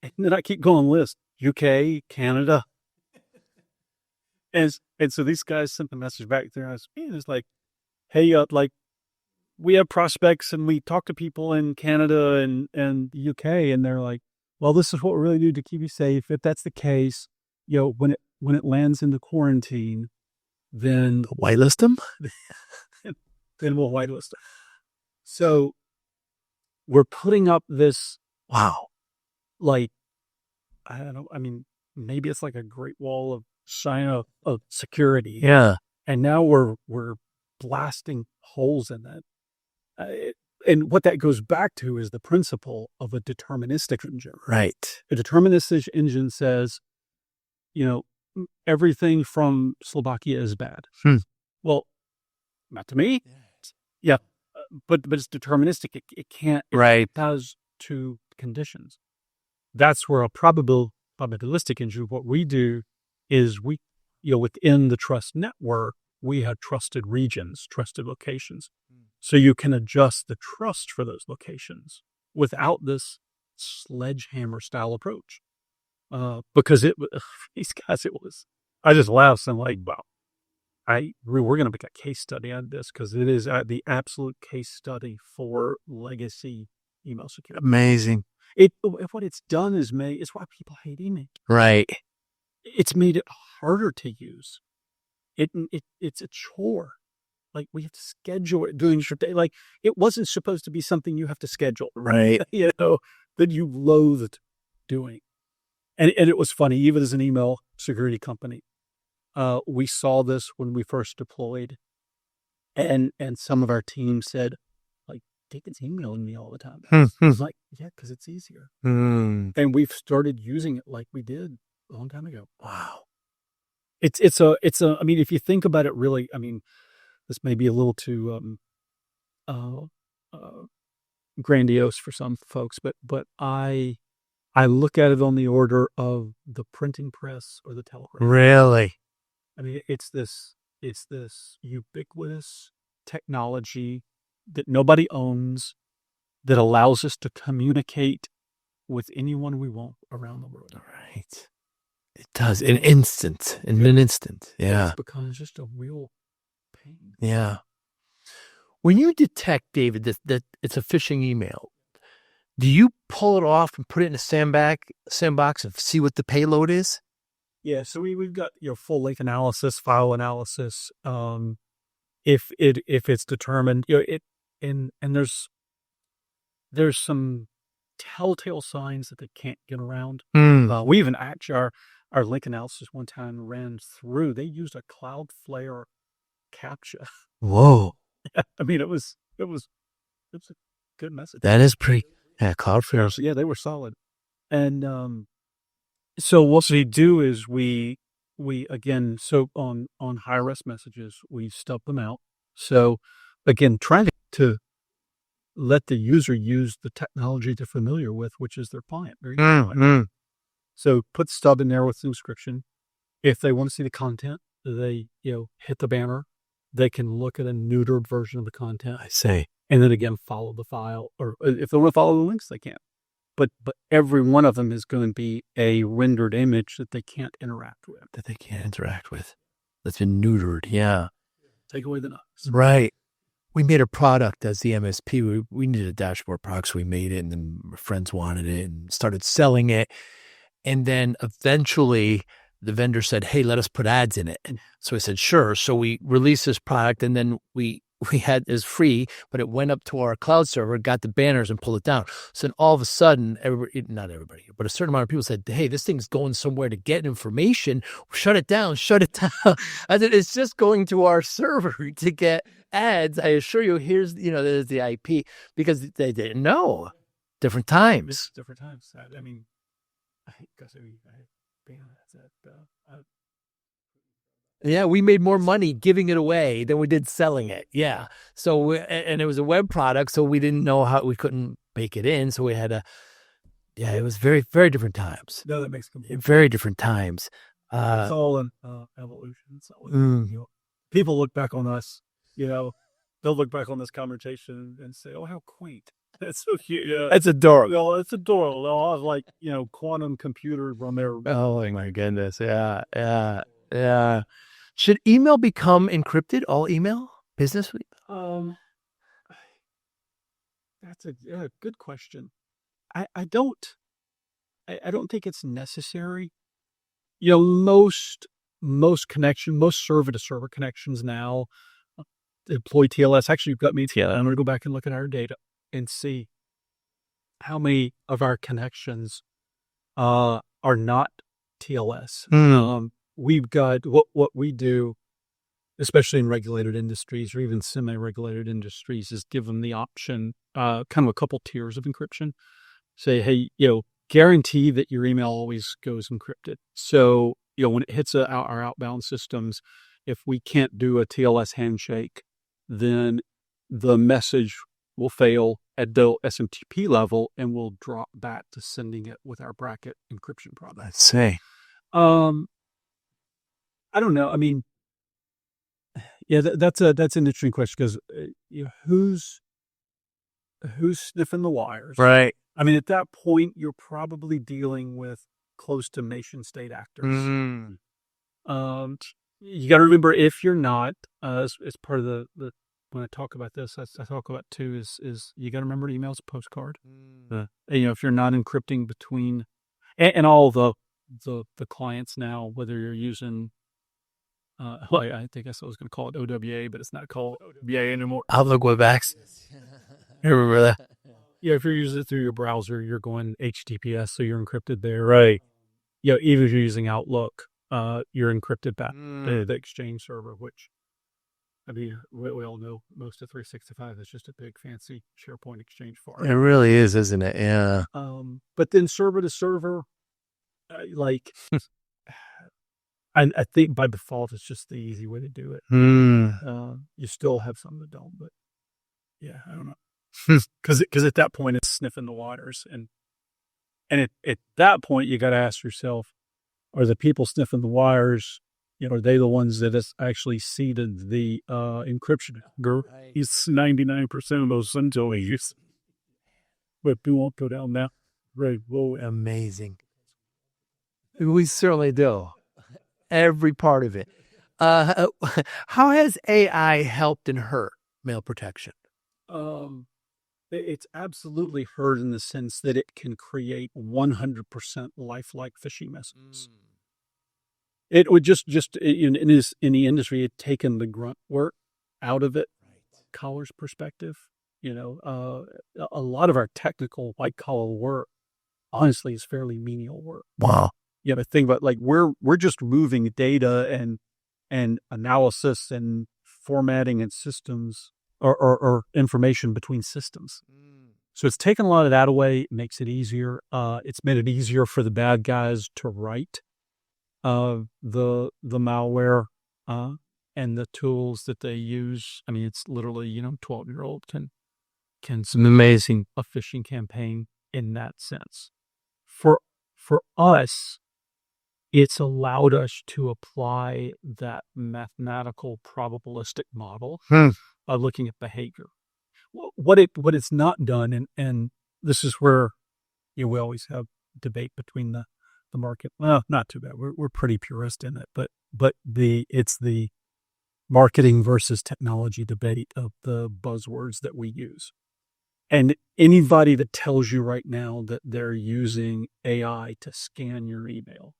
And then I keep going list, UK, Canada. And so these guys sent the message back there. It's like, hey, we have prospects and we talk to people in Canada and the UK, and they're like, well, this is what we really do to keep you safe. If that's the case, when it lands into quarantine, then whitelist them. Then we'll whitelist them. So we're putting up this. Wow. I don't know. I mean, maybe it's like a Great Wall of China of security. Yeah. And now we're blasting holes in that. And what that goes back to is the principle of a deterministic engine. Right. A deterministic engine says, everything from Slovakia is bad. Well, not to me. Yeah. But it's deterministic. It can't. It has two conditions. That's where a probabilistic engine, what we do is we, within the trust network, we have trusted regions, trusted locations. So you can adjust the trust for those locations without this sledgehammer style approach. Because these guys, I just laughed and I'm like, wow, we're going to make a case study on this because it is the absolute case study for legacy email security. Amazing. What it's done is it's why people hate email. Right. It's made it harder to use. It's a chore. We have to schedule it during your day. It wasn't supposed to be something you have to schedule. Right. That you loathed doing. And it was funny, even as an email security company, we saw this when we first deployed. And some of our team said, David's emailing me all the time. I was like, yeah, because it's easier. And we've started using it like we did a long time ago. Wow. It's I mean, if you think about it really, I mean, this may be a little too grandiose for some folks, but I I look at it on the order of the printing press or the telegraph. Really? I mean, it's this ubiquitous technology that nobody owns that allows us to communicate with anyone we want around the world. Right. It does. In an instant. Yeah. It's become just a real pain. Yeah. When you detect, David, that it's a phishing email, do you pull it off and put it in a sandbox and see what the payload is? Yeah, so we've got full link analysis, file analysis. If it's determined, and there's some telltale signs that they can't get around. We even actually our link analysis one time ran through. They used a Cloudflare CAPTCHA. Whoa. I mean, it was a good message. That is pretty. Yeah, Cloudflare. Yeah, they were solid. And so what we do is we again, so on high risk messages, we stub them out. So again, trying to let the user use the technology they're familiar with, which is their client. So put stub in there with the inscription. If they want to see the content, they hit the banner. They can look at a neutered version of the content. I say. And then again, follow the file. Or if they want to follow the links, they can. But every one of them is going to be a rendered image that they can't interact with. That's been neutered. Yeah. Take away the nuts. Right. We made a product as the MSP. We needed a dashboard product, so we made it, and then my friends wanted it and started selling it. And then eventually the vendor said, hey, let us put ads in it. So I said, sure. So we released this product, and then we had is free, but it went up to our cloud server, got the banners and pulled it down. So then all of a sudden, not everybody, but a certain amount of people said, hey, this thing's going somewhere to get information. Shut it down. I said, it's just going to our server to get ads. I assure you, there's the IP, because they didn't know. Different times. I mean, yeah, we made more money giving it away than we did selling it. Yeah. So, and it was a web product, so we didn't know we couldn't bake it in. So we had it was very, very different times. No, that makes complete sense. Very different times. It's all an evolution. People look back on us, they'll look back on this conversation and say, oh, how quaint. That's so cute. Yeah. It's adorable. Well, it's adorable. They'll have like, quantum computers on there. Oh my goodness. Yeah. Yeah. Yeah. Should email become encrypted? All email? Business? That's a good question. I don't think it's necessary. Most server to server connections now employ TLS. Actually, you've got me TLS. I'm going to go back and look at our data and see how many of our connections are not TLS. We've got what we do, especially in regulated industries or even semi-regulated industries, is give them the option, kind of a couple tiers of encryption. Say, hey, guarantee that your email always goes encrypted. So, when it hits our outbound systems, if we can't do a TLS handshake, then the message will fail at the SMTP level, and we'll drop back to sending it with our bracket encryption product. Let's see. I don't know. I mean, yeah, that's an interesting question, because who's sniffing the wires? Right. I mean, at that point, you're probably dealing with close to nation state actors. Mm-hmm. You got to remember, if you're not, as part of the when I talk about this, I talk about too, is you got to remember email's a postcard. If you're not encrypting between, and all the clients now, whether you're using, I think I was going to call it OWA, but it's not called OWA anymore. Outlook WebEx. I remember that. Yeah, if you're using it through your browser, you're going HTTPS, so you're encrypted there, right? Even if you're using Outlook, you're encrypted back to the Exchange server, which, I mean, we all know most of 365 is just a big fancy SharePoint Exchange farm. It really is, isn't it? Yeah. But then server to server, I think by default it's just the easy way to do it. You still have some that don't, but yeah, I don't know. Because at that point it's sniffing the waters, and And at that point, you got to ask yourself, are the people sniffing the wires, are they the ones that has actually seeded the encryption? Right. He's 99% of those Suntoes. But we won't go down that. Right. Well, Amazing. We certainly do. Every part of it. How has AI helped and hurt mail protection? It's absolutely hurt in the sense that it can create 100% lifelike phishing messages. It would just in the industry, it taken the grunt work out of it. Caller's perspective, a lot of our technical white collar work, honestly, is fairly menial work. Wow. You have to think about, like, we're just moving data and analysis and formatting and systems or information between systems. So it's taken a lot of that away. It makes it easier. It's made it easier for the bad guys to write the malware and the tools that they use. I mean, it's literally, 12-year-old can some amazing a phishing campaign in that sense. For us, it's allowed us to apply that mathematical probabilistic model by looking at behavior. What it's not done, and this is where we always have debate between the market. Well, not too bad. We're pretty purist in it, but it's the marketing versus technology debate of the buzzwords that we use. And anybody that tells you right now that they're using AI to scan your email,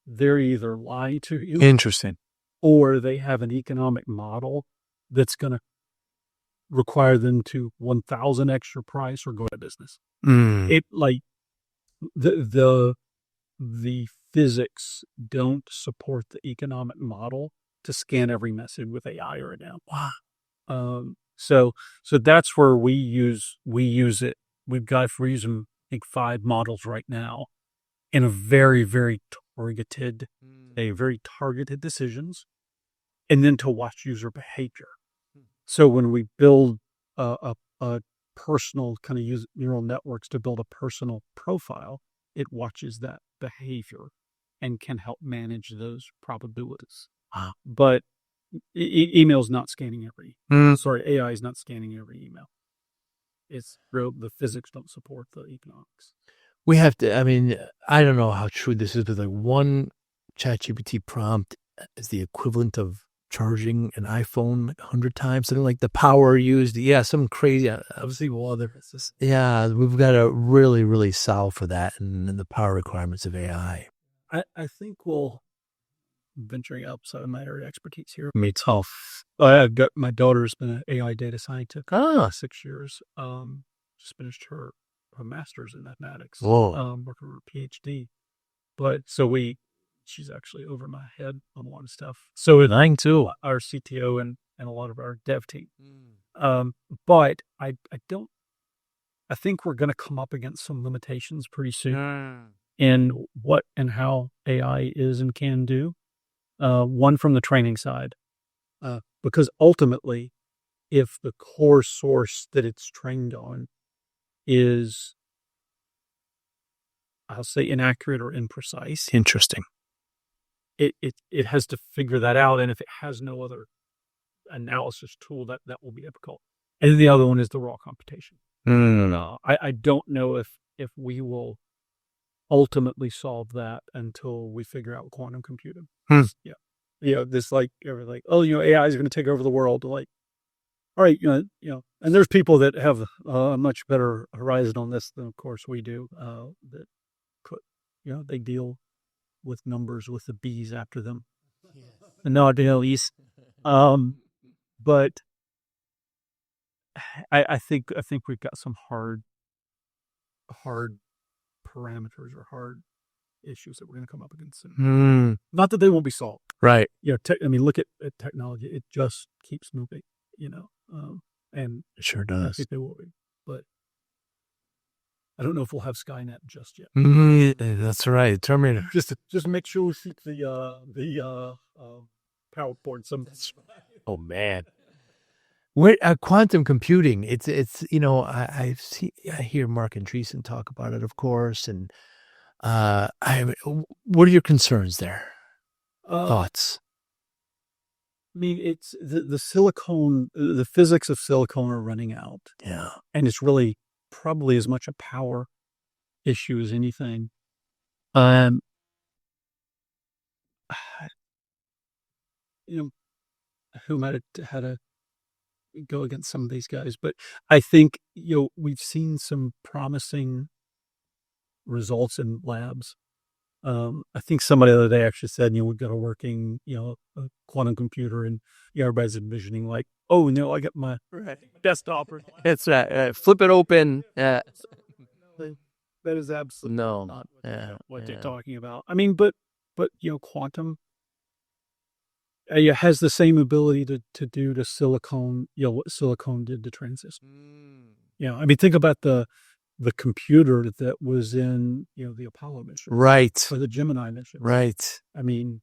they're either lying to you. Interesting. Or they have an economic model that's going to require them to 1,000 extra price or go out of business. It, like, the physics don't support the economic model to scan every message with AI right now. Wow. So that's where we use it. We're using, I think, 5 models right now in a very, very targeted decisions, and then to watch user behavior. So when we build a personal kind of use neural networks to build a personal profile, it watches that behavior and can help manage those probabilities. But email's not scanning every. AI is not scanning every email. It's real. The physics don't support the economics. We have to. I mean, I don't know how true this is, but like one ChatGPT prompt is the equivalent of charging an iPhone 100 times. Something like the power used. Yeah, something crazy. Obviously, yeah, we've got to really, really solve for that and the power requirements of AI. I think we'll venturing outside of my area of expertise here. Me tough. I've got my daughter's been an AI data scientist. 6 years. Just finished her master's in mathematics. Whoa. Working on her PhD. But she's actually over my head on a lot of stuff. So Mine too. Our CTO and a lot of our dev team. But I think we're going to come up against some limitations pretty soon in what and how AI is and can do. One from the training side, because ultimately, if the core source that it's trained on is, I'll say, inaccurate or imprecise. Interesting. It has to figure that out, and if it has no other analysis tool, that will be difficult. And the other one is the raw computation. No. I don't know if we will ultimately solve that until we figure out quantum computing. Yeah. This AI is going to take over the world. Like, all right, and there's people that have a much better horizon on this than, of course, we do. That put, they deal with numbers with the B's after them, and not the L's. But I think we've got some hard parameters or hard issues that we're going to come up against soon. Not that they won't be solved. Right. Look at technology. It just keeps moving, and it sure does. I think they will be. But I don't know if we'll have Skynet just yet. That's right. Terminator. Just make sure we see the PowerPoint. Oh, man. Quantum computing, it's I hear Mark Andreessen talk about it, of course, and what are your concerns there? Thoughts? I mean, it's the silicone, the physics of silicone are running out, Yeah. and it's really probably as much a power issue as anything. Um, you know, who might have had to go against some of these guys, but I think we've seen some promising results in labs. I think somebody the other day actually said, we've got a working, a quantum computer, and everybody's envisioning like, oh no, I got my desktop. It's flip it open. That is absolutely No. not Yeah. what they're talking about. I mean, but quantum has the same ability to do to silicone, what silicone did to transistors. I mean, think about the computer that was in the Apollo mission, Right. or the Gemini mission. Right. I mean,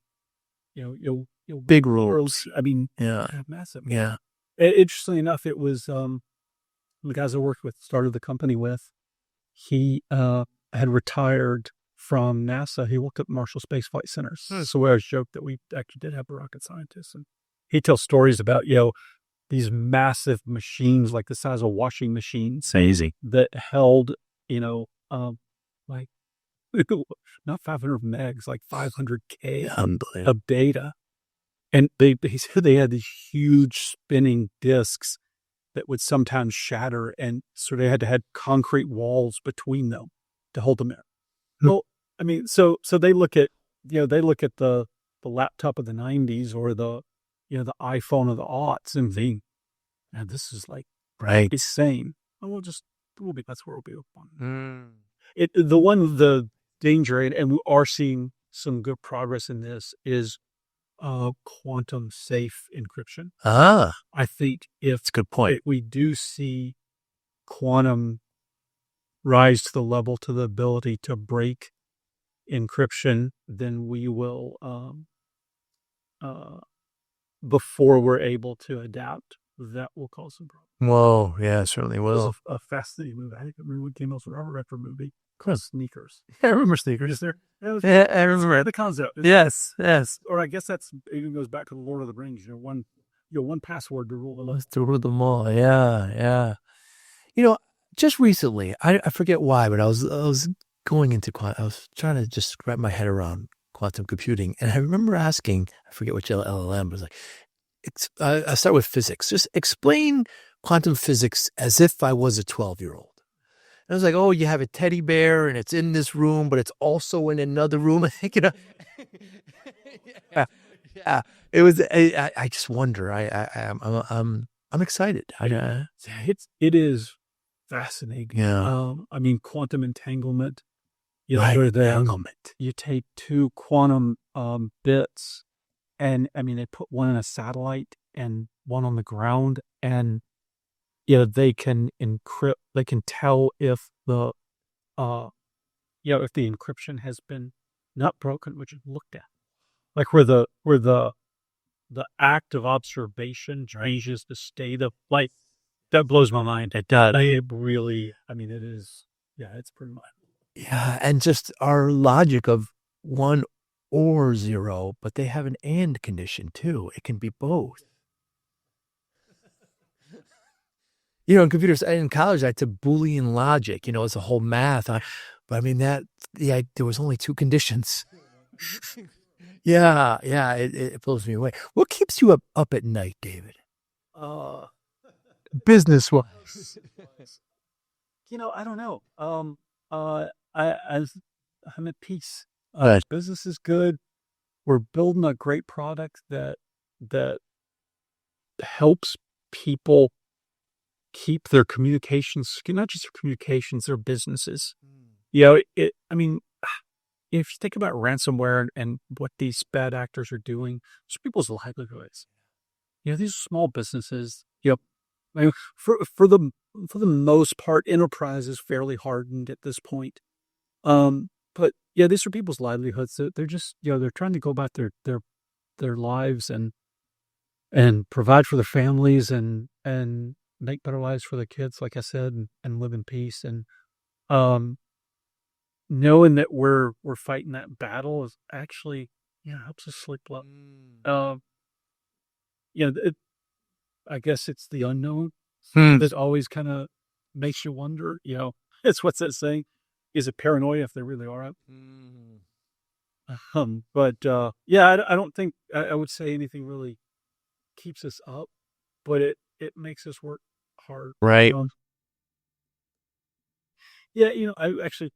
Big rules. I mean, Yeah. massive. Yeah. Interestingly enough, it was the guys I worked with, started the company with. He had retired from NASA. He worked at Marshall Space Flight Center. So we always joked that we actually did have a rocket scientist, and he tells stories about these massive machines, like the size of washing machines, Crazy. that held like not 500 megs, like 500K of data. And they said they had these huge spinning disks that would sometimes shatter, and so they had to have concrete walls between them to hold them there. Well, I mean, so they look at the laptop of the 90s, or the the iPhone of the aughts, and think, man, this is like Right. insane. And that's where we'll be on. The danger, and we are seeing some good progress in this, is quantum safe encryption. Ah, I think if that's a good point. we do see quantum rise to the ability to break encryption, then we will, before we're able to adapt, that will cause some problems. Whoa, yeah, certainly It will. was a fascinating movie. I remember what came out from Robert Redford movie called Sneakers. Yeah, I remember Sneakers. Is there? Yeah, I remember the concept. Yes. Or I guess that's even goes back to the Lord of the Rings. One password to rule the Let's do them all. Yeah. Just recently, I forget why, but I was going into I was trying to just wrap my head around quantum computing, and I remember asking, I forget which LLM, but it was like, I start with physics. Just explain quantum physics as if I was a 12-year-old. And I was like, oh, you have a teddy bear, and it's in this room, but it's also in another room. Yeah. It was. I just wonder. I'm excited. It is fascinating. Yeah. I mean, quantum entanglement. Right. Entanglement. You take two quantum bits, and I mean, they put one in a satellite and one on the ground, and they can encrypt. They can tell if the if the encryption has been not broken, which is looked at, like where the act of observation changes the state of light. That blows my mind. It does. It really, I mean, it is. Yeah, it's pretty much. Yeah, and just our logic of 1 or 0, but they have an and condition too. It can be both. In computers, in college, I took Boolean logic. It's a whole math. But I mean there was only 2 conditions. Yeah, it blows me away. What keeps you up at night, David? Business-wise. I don't know. I'm at peace. Business is good. We're building a great product that helps people keep their communications, not just their communications, their businesses. I mean, if you think about ransomware and what these bad actors are doing, it's people's livelihoods. These are small businesses. I mean, for the most part, enterprise is fairly hardened at this point. But these are people's livelihoods. They're just they're trying to go about their lives, and and provide for their families and make better lives for their kids, like I said, and live in peace. And um, knowing that we're fighting that battle is actually, helps us sleep well. Um, I guess it's the unknown that always kind of makes you wonder. It's what's that saying? Is it paranoia if they really are out? But I don't think I would say anything really keeps us up, but it makes us work hard. Right. I actually,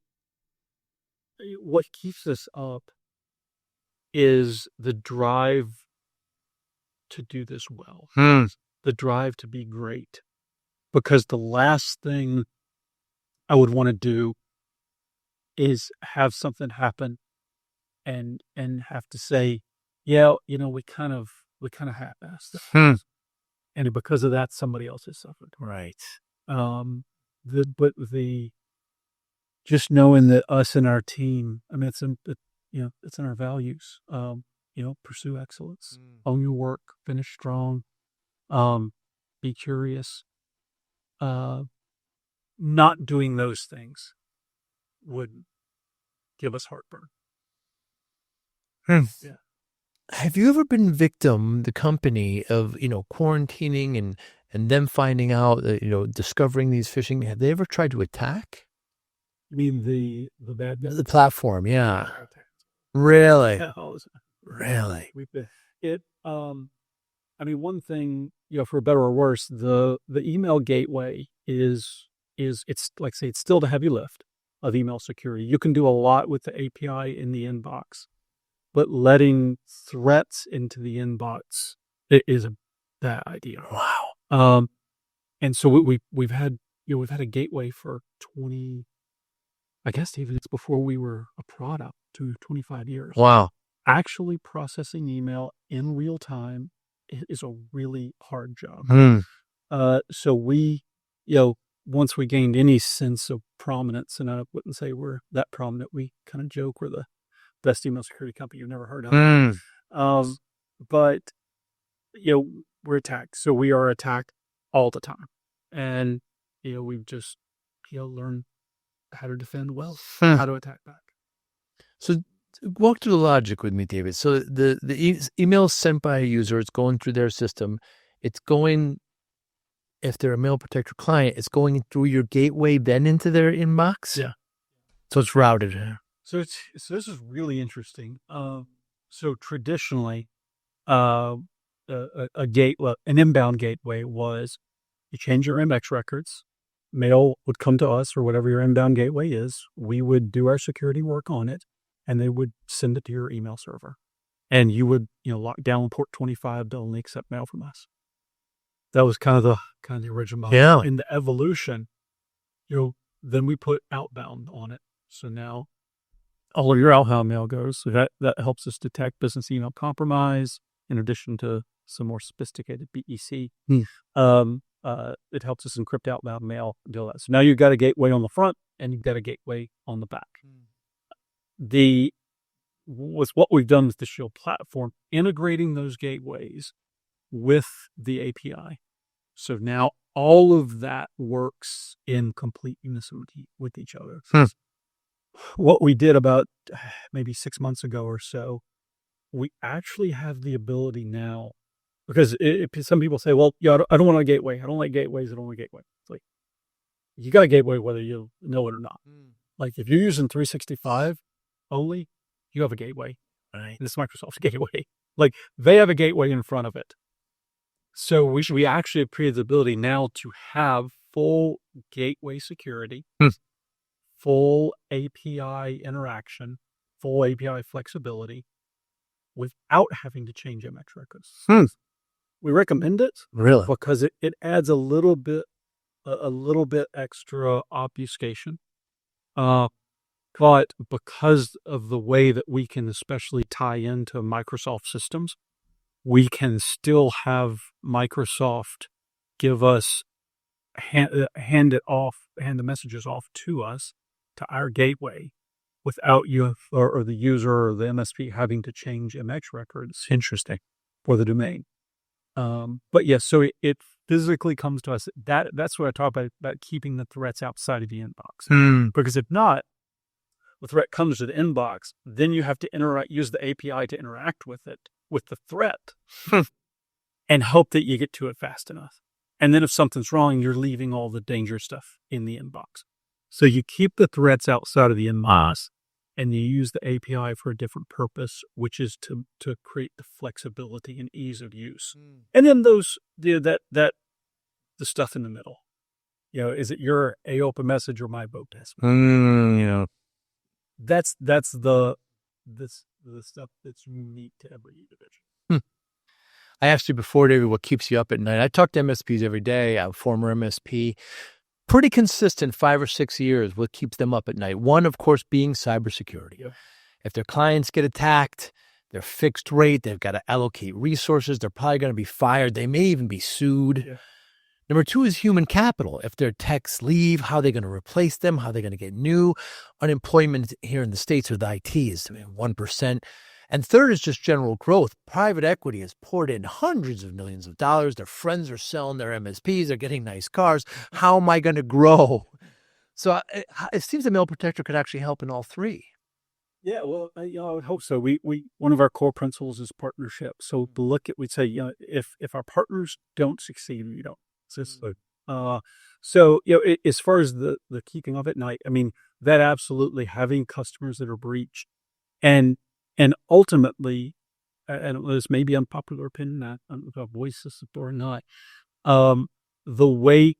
what keeps us up is the drive to do this well, the drive to be great, because the last thing I would want to do is have something happen and have to say, we kind of half-assed it. And because of that, somebody else has suffered. Right. The just knowing that us and our team, I mean, it's in our values. Pursue excellence, own your work, finish strong, be curious. Not doing those things would give us heartburn. Yeah. Have you ever been victim, the company, of, quarantining and them finding out, discovering these phishing? Have they ever tried to attack? You mean the bad guys? The platform, yeah. Really? Yeah, Really? One thing, for better or worse, the email gateway is it's like, say, it's still the heavy lift of email security. You can do a lot with the API in the inbox, but letting threats into the inbox is a bad idea. Wow. And so we've had a gateway for 20, I guess even it's before we were a product, 25 years. Wow. Actually processing email in real time is a really hard job. So we, once we gained any sense of prominence, and I wouldn't say we're that prominent, we kind of joke we're the best email security company you've never heard of. But we're attacked. So we are attacked all the time. And, we've just, learned how to defend well, how to attack back. So walk through the logic with me, David. So the email sent by a user, it's going through their system. It's going, if they're a mail protector client, it's going through your gateway, then into their inbox? Yeah. So it's routed. So this is really interesting. So traditionally, an inbound gateway was, you change your MX records, mail would come to us, or whatever your inbound gateway is. We would do our security work on it, and they would send it to your email server. And you would, lock down port 25 to only accept mail from us. That was kind of the original model. Yeah. In the evolution, then we put outbound on it. So now all of your outbound mail goes. So that helps us detect business email compromise, in addition to some more sophisticated BEC. It helps us encrypt outbound mail and do that. So now you've got a gateway on the front and you've got a gateway on the back. What we've done with the Shield platform, integrating those gateways with the API. So now all of that works in complete unison with each other. What we did about maybe 6 months ago or so, we actually have the ability now, because some people say, well, I don't want a gateway. I don't like gateways. I don't want a gateway. It's like, you got a gateway whether you know it or not. Like if you're using 365 only, you have a gateway. Right. And it's Microsoft's gateway. Like they have a gateway in front of it. So we actually have created the ability now to have full gateway security, full API interaction, full API flexibility, without having to change MX records. We recommend it, really, because it adds a little bit extra obfuscation. But because of the way that we can especially tie into Microsoft systems, we can still have Microsoft give us hand the messages off to us, to our gateway, without you or the user or the MSP having to change MX records. Interesting. For the domain. But yes, so it physically comes to us. That's what I talk about keeping the threats outside of the inbox. Because if not, the threat comes to the inbox, then you have to use the API to interact with it, with the threat, and hope that you get to it fast enough. And then if something's wrong, you're leaving all the dangerous stuff in the inbox. So you keep the threats outside of the inbox, and you use the API for a different purpose, which is to create the flexibility and ease of use. And then the stuff in the middle. Is it your open message or my boat test? That's the stuff that's unique to every division. I asked you before, David, what keeps you up at night. I talk to MSPs every day. I'm a former MSP. Pretty consistent 5 or 6 years, what keeps them up at night. One, of course, being cybersecurity. Yeah. If their clients get attacked, they're fixed rate, they've got to allocate resources, they're probably going to be fired, they may even be sued. Yeah. Number 2 is human capital. If their techs leave, how are they going to replace them? How are they going to get new? Unemployment here in the States with IT is 1%. And third is just general growth. Private equity has poured in hundreds of millions of dollars. Their friends are selling their MSPs. They're getting nice cars. How am I going to grow? So it seems the Mail Protector could actually help in all three. Yeah, well, I would hope so. We one of our core principles is partnership. So we'd say, if our partners don't succeed, we don't. So as far as the keeping up at night, I mean, that absolutely having customers that are breached, and ultimately, and this may be unpopular opinion, I don't know if I'll voice this or not. The way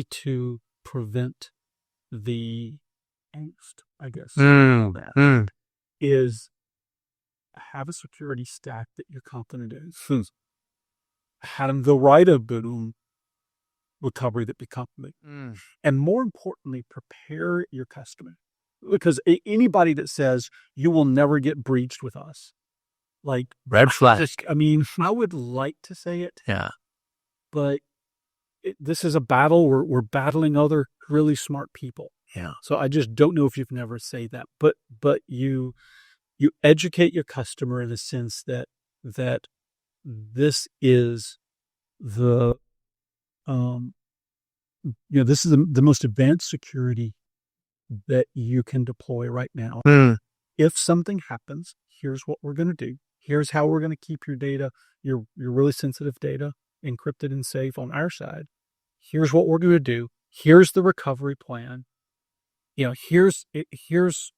to prevent the angst, I guess, is have a security stack that you're confident in. Have the right of boom recovery that be confident, and more importantly, prepare your customer. Because anybody that says you will never get breached with us, like red flag. I mean, I would like to say it, but this is a battle. We're battling other really smart people. Yeah. So I just don't know if you've never say that, but you educate your customer in the sense that this is the this is the most advanced security that you can deploy right now. If something happens, here's what we're going to do. Here's how we're going to keep your data, your really sensitive data, encrypted and safe on our side. Here's what we're going to do. Here's the recovery plan. Here's it's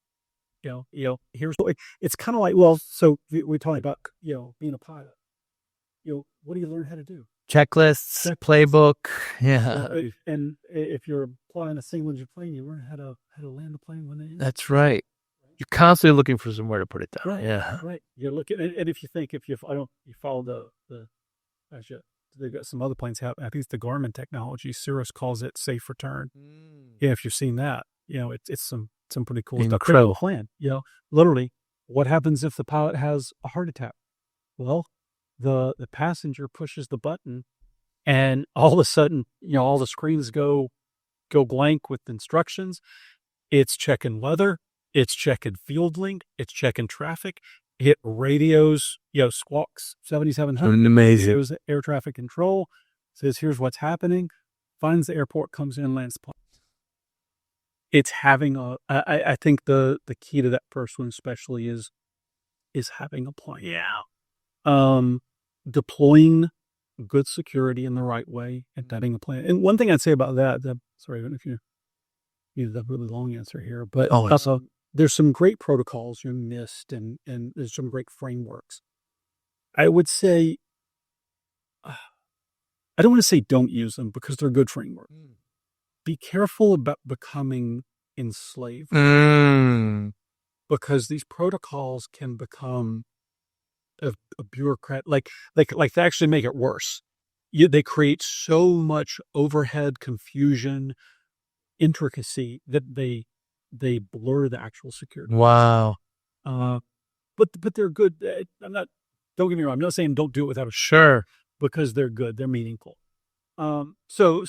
kind of like, well, so we're talking about, being a pilot. What do you learn how to do? Checklists, playbook. Yeah. And if you're flying a single engine plane, you learn how to land the plane when they. That's right. You're constantly looking for somewhere to put it down. Right. Yeah. Right. You're looking, and if you follow actually, they've got some other planes have, I think it's the Garmin technology. Cirrus calls it safe return. Yeah. If you've seen that, it's some pretty cool stuff. Incredible plan. Literally, what happens if the pilot has a heart attack? Well, the passenger pushes the button, and all of a sudden, all the screens go blank with instructions. It's checking weather. It's checking field link. It's checking traffic. It radios, squawks 7700. Amazing. It was air traffic control. Says, here's what's happening. Finds the airport, comes in, lands the plane. It's having I think the key to that first one especially is having a plan. Yeah. Deploying good security in the right way and having a plan. And one thing I'd say about that, sorry, I don't know if you needed a really long answer here, but also there's some great protocols, NIST, and there's some great frameworks. I would say, I don't want to say don't use them because they're good frameworks. Be careful about becoming enslaved because these protocols can become a bureaucrat, like they actually make it worse. They create so much overhead, confusion, intricacy that they blur the actual security. Wow. But they're good. Don't get me wrong. I'm not saying don't do it without a sure, because they're good. They're meaningful. So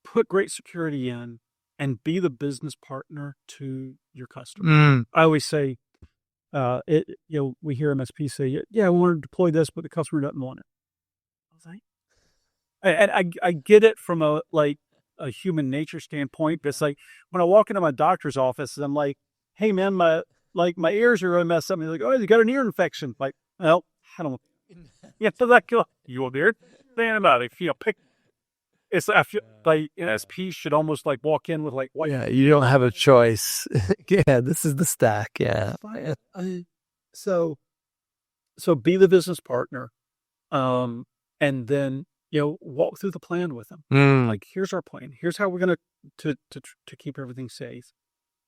put great security in and be the business partner to your customer. I always say, we hear MSP say, yeah, we want to deploy this, but the customer doesn't want it. I was And I get it from a human nature standpoint, but it's like when I walk into my doctor's office, I'm like, "Hey, man, my ears are really messed up." And they're like, "Oh, you got an ear infection." Like, well, I don't. Yeah, so that you will do think about it. Pick. It's I feel like NSP should almost like walk in with like, "What?" Yeah, you don't have a choice. Yeah, this is the stack. Yeah. So be the business partner, and then walk through the plan with them. Mm. Like, here's our plan. Here's how we're gonna to keep everything safe.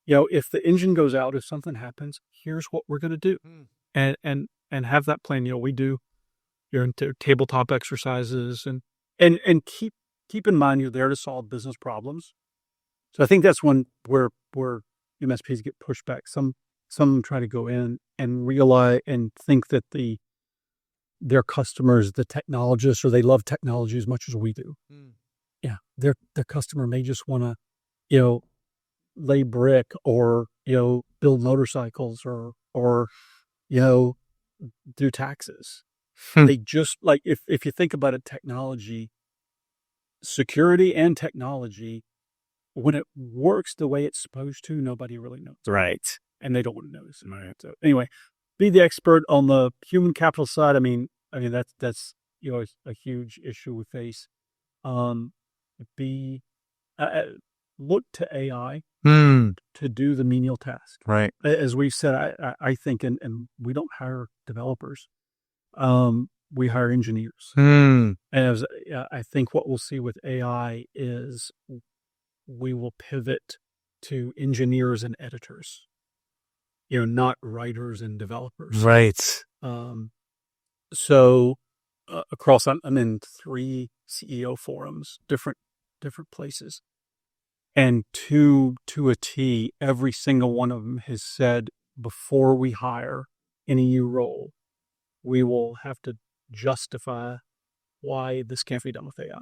If the engine goes out, if something happens, here's what we're gonna do, and have that plan. We do your tabletop exercises, and keep in mind you're there to solve business problems. So I think that's one where MSPs get pushed back. Some try to go in and realize and think that their customers, the technologists, or they love technology as much as we do. Yeah, their customer may just want to, lay brick or build motorcycles or do taxes. They just like if you think about it, security and technology, when it works the way it's supposed to, nobody really knows. Right. And they don't want to notice it. Right. So anyway, be the expert on the human capital side. I mean that's a huge issue we face. Be look to AI to do the menial task. Right. As we've said, I think, and we don't hire developers. We hire engineers. And I think what we'll see with AI is we will pivot to engineers and editors, not writers and developers. Right. So across, I'm in 3 CEO forums, different places. And to a T, every single one of them has said, before we hire any new role, we will have to justify why this can't be done with AI.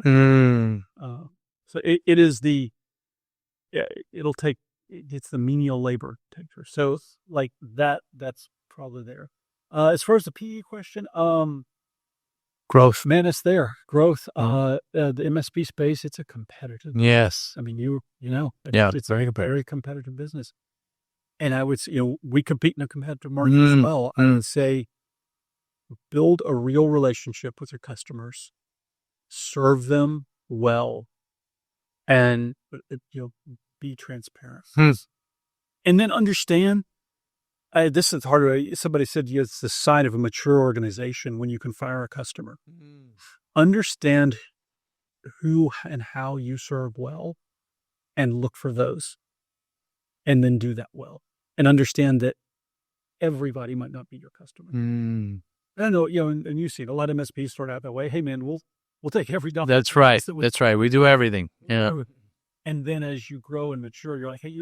So it is it's the menial labor taker. So like that's probably there. As far as the PE question, growth. Man, it's there. Growth. The MSP space, it's a competitive. Yes. I mean, yeah, it's very competitive business. And I would say, we compete in a competitive market as well. I would say, build a real relationship with your customers, serve them well, and be transparent. And then understand. This is harder. Somebody said it's the sign of a mature organization when you can fire a customer. Understand who and how you serve well, and look for those, and then do that well, and understand that everybody might not be your customer. I know, and you see it, a lot of MSPs start out that way. Hey, man, we'll take every dollar. That's right. That's right. We do everything. Yeah. And then as you grow and mature, you're like, hey,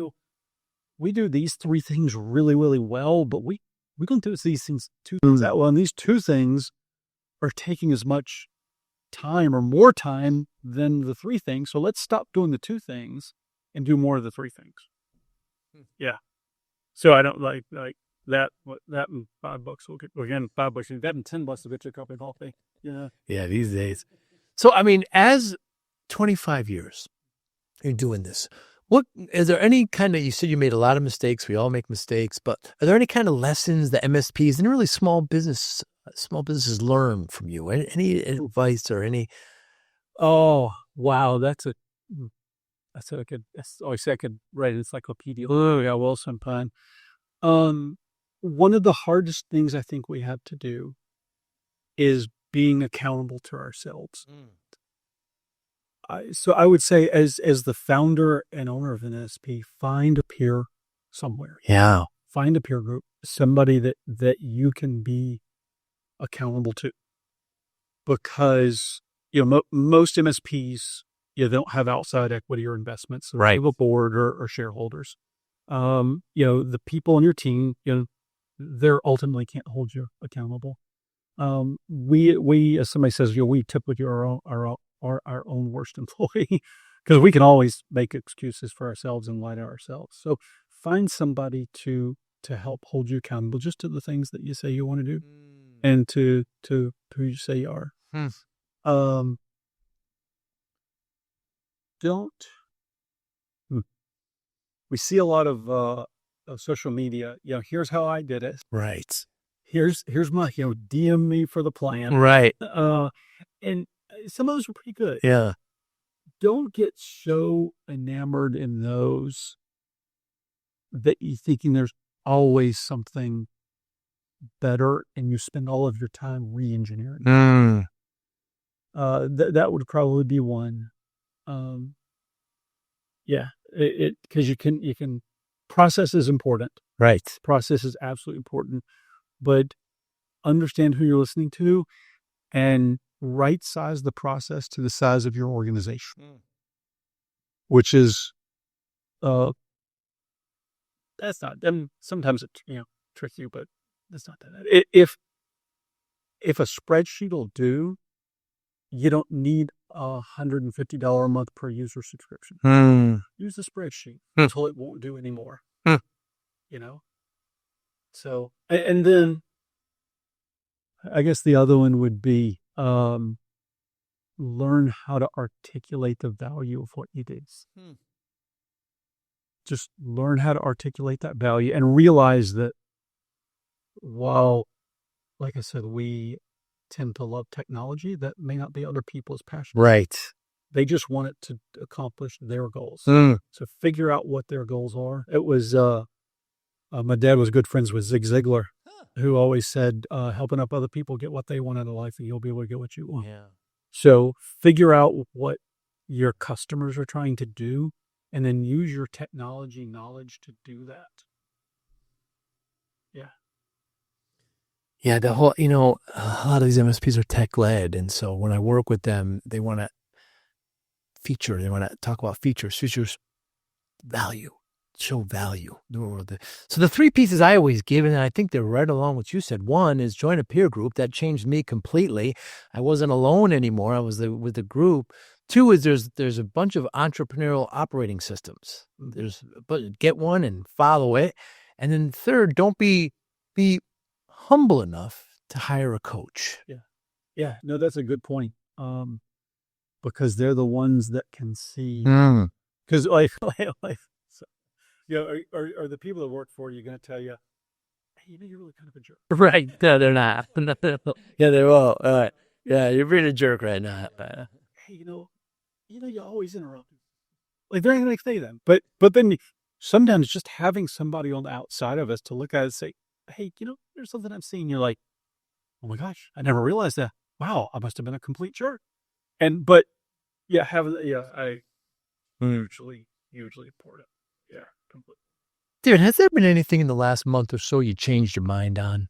we do these 3 things really, really well, but we're going to do these things 2 things that well, and these 2 things are taking as much time or more time than the 3 things. So let's stop doing the 2 things and do more of the 3 things. Yeah. So I don't like that. That and $5 will get again $5. That and $10 will get you a cup of coffee. Yeah. Yeah. These days. So I mean, as 25 years you're doing this, what is there any kind of? You said you made a lot of mistakes. We all make mistakes, but are there any kind of lessons that MSPs and really small businesses learn from you? Any advice or any? Oh wow, that's a good. I could write an encyclopedia. Oh yeah, well, sometime. One of the hardest things I think we have to do is being accountable to ourselves. So I would say, as the founder and owner of an NSP, find a peer somewhere. Yeah. Find a peer group, somebody that you can be accountable to. Because most MSPs, they don't have outside equity or investments. So right. They have a board or shareholders. The people on your team, they're ultimately can't hold you accountable. We as somebody says, we typically are our own worst employee, because we can always make excuses for ourselves and lie to ourselves. So find somebody to help hold you accountable just to the things that you say you want to do, and to who you say you are. don't. We see a lot of social media. Here's how I did it. Right. Here's my DM me for the plan. Right. And some of those are pretty good. Yeah. Don't get so enamored in those that you're thinking there's always something better, and you spend all of your time re-engineering. That would probably be one. Because you can. Process is important. Right. Process is absolutely important, but understand who you're listening to, and right size the process to the size of your organization, which is, that's not. Then sometimes it's tricky, but that's not that. If a spreadsheet will do, you don't need $150 a month per user subscription. Use the spreadsheet until it won't do anymore. So, and then I guess the other one would be learn how to articulate the value of what you do. Just learn how to articulate that value and realize that while, like I said, we tend to love technology, that may not be other people's passion. Right. They just want it to accomplish their goals. So figure out what their goals are. It was, my dad was good friends with Zig Ziglar, who always said, helping up other people get what they want out of life, and you'll be able to get what you want. Yeah. So figure out what your customers are trying to do, and then use your technology knowledge to do that. Yeah. Yeah, the whole, a lot of these MSPs are tech led. And so when I work with them, they want to talk about features, value, show value. So the three pieces I always give, and I think they're right along what you said. One is join a peer group. That changed me completely. I wasn't alone anymore. I was with the group. Two is there's a bunch of entrepreneurial operating systems. But get one and follow it. And then third, don't be humble enough to hire a coach. Yeah. No, that's a good point. Because they're the ones that can see. Because are the people that work for you going to tell you, hey, you're really kind of a jerk? Right? No, they're not. Yeah, they will. All right. Yeah, you're being a jerk right now. Hey, you always interrupt. Like they're not going to say them, but then sometimes just having somebody on the outside of us to look at it and say, hey, there's something I'm seeing. You're like, oh my gosh, I never realized that. Wow, I must have been a complete jerk. Hugely important. Yeah, completely. Dude, has there been anything in the last month or so you changed your mind on?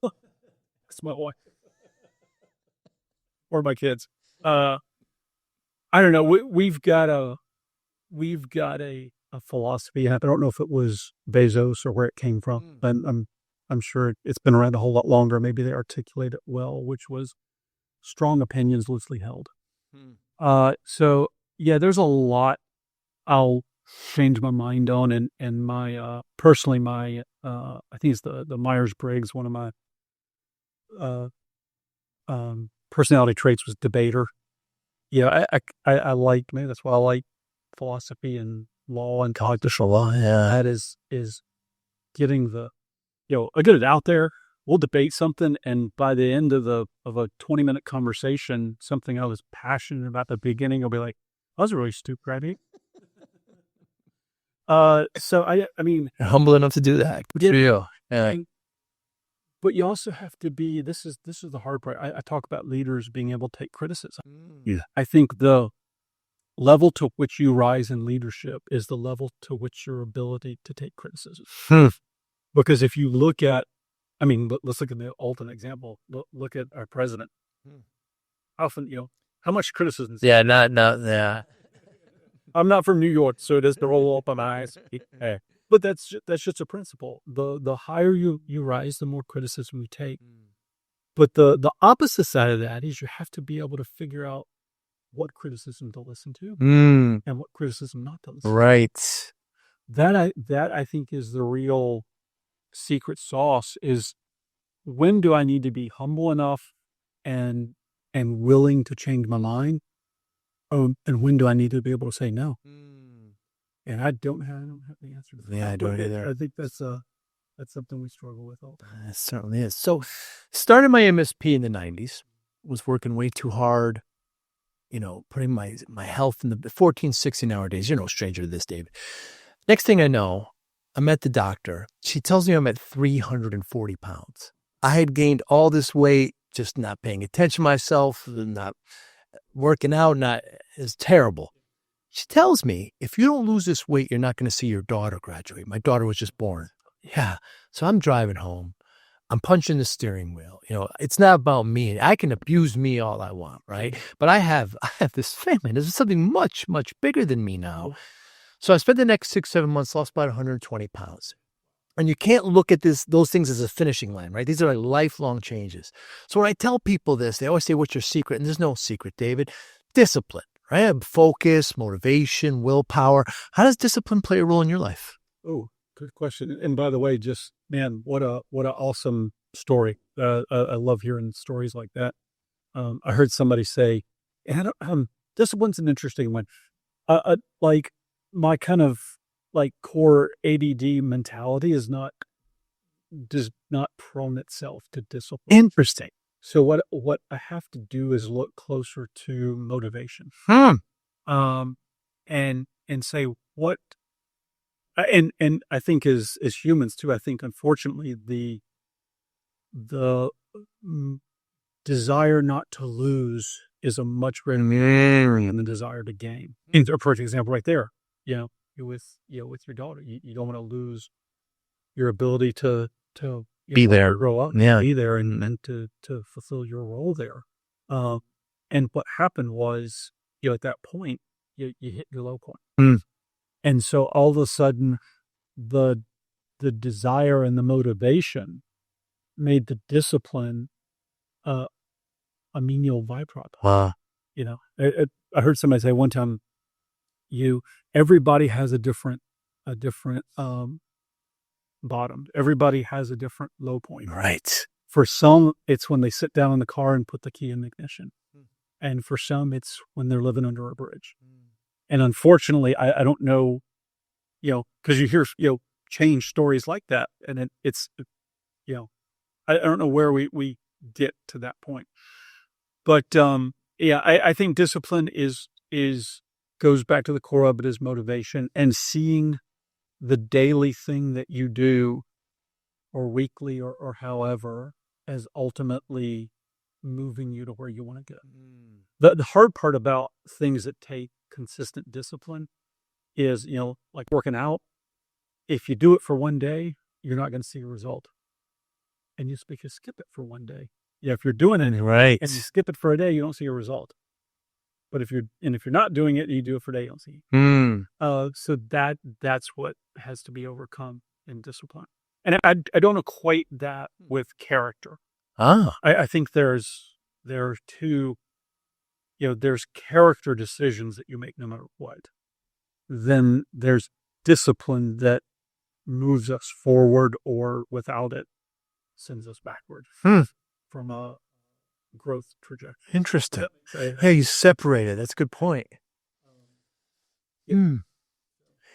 It's my wife. Or my kids. I don't know. We've got a philosophy. I don't know if it was Bezos or where it came from. I'm sure it's been around a whole lot longer. Maybe they articulate it well, which was strong opinions loosely held. So yeah, there's a lot I'll change my mind on, and my personally my I think it's the Myers-Briggs, one of my personality traits was debater. I like, maybe that's why I like philosophy and law and constitutional law. Yeah, that is getting I get it out there. We'll debate something, and by the end of a 20-minute conversation, something I was passionate about at the beginning, I'll be like, that was a really stupid idea. So I mean, you're humble enough to do that. Good for you. Yeah. But you also have to be. This is the hard part. I talk about leaders being able to take criticism. Yeah. I think the level to which you rise in leadership is the level to which your ability to take criticism. Because if you look at, let's look at the ultimate example. Look at our president. Often, how much criticism? Yeah, yeah. I'm not from New York, so it doesn't roll up my eyes. But that's just a principle. The higher you rise, the more criticism you take. But the opposite side of that is you have to be able to figure out what criticism to listen to and what criticism not to listen to. Right. That I think is the real secret sauce, is when do I need to be humble enough and willing to change my mind, And when do I need to be able to say no? And I don't have the answer to that. Yeah, I don't either. I think that's something we struggle with all the time. It certainly is. So, started my MSP in the 90s, was working way too hard, putting my health in the 14, 16-hour days. You're no stranger to this, David. Next thing I know, I'm at the doctor. She tells me I'm at 340 pounds. I had gained all this weight, just not paying attention to myself, not working out, it's terrible. She tells me, if you don't lose this weight, you're not going to see your daughter graduate. My daughter was just born. Yeah. So I'm driving home. I'm punching the steering wheel. It's not about me. I can abuse me all I want, right? But I have this family. This is something much, much bigger than me now. So I spent the next 6-7 months, lost about 120 pounds. And you can't look at those things as a finishing line, right? These are like lifelong changes. So when I tell people this, they always say, what's your secret? And there's no secret, David. Discipline, right? Focus, motivation, willpower. How does discipline play a role in your life? Oh, good question. And by the way, just, man, what a awesome story. I love hearing stories like that. I heard somebody say, and discipline's an interesting one. Like my kind of like core ADD mentality does not prone itself to discipline. Interesting. So what I have to do is look closer to motivation. And say what, and I think as humans too, I think unfortunately the desire not to lose is a much greater than the desire to gain. A perfect example right there. With your daughter, you don't want to lose your ability to be there, grow up, be there, and to fulfill your role there. And what happened was, at that point, you hit your low point, and so all of a sudden, the desire and the motivation made the discipline a menial byproduct. Wow. I heard somebody say one time, everybody has a different bottom. Everybody has a different low point. Right. For some, it's when they sit down in the car and put the key in the ignition. And for some, it's when they're living under a bridge. And unfortunately, I don't know, because you hear, change stories like that. And it's I don't know where we get to that point. But I think discipline goes back to the core of it is motivation and seeing the daily thing that you do or weekly or however as ultimately moving you to where you want to go. The hard part about things that take consistent discipline is, like working out. If you do it for one day, you're not going to see a result. And you skip it for one day. If you're doing it right and you skip it for a day, you don't see a result. But if you're not doing it and you do it for a day, you don't see it. So that's what has to be overcome in discipline. And I don't equate that with character. I think there are two, there's character decisions that you make no matter what. Then there's discipline that moves us forward or without it sends us backward from a growth trajectory. Interesting. Hey, you separated. That's a good point. In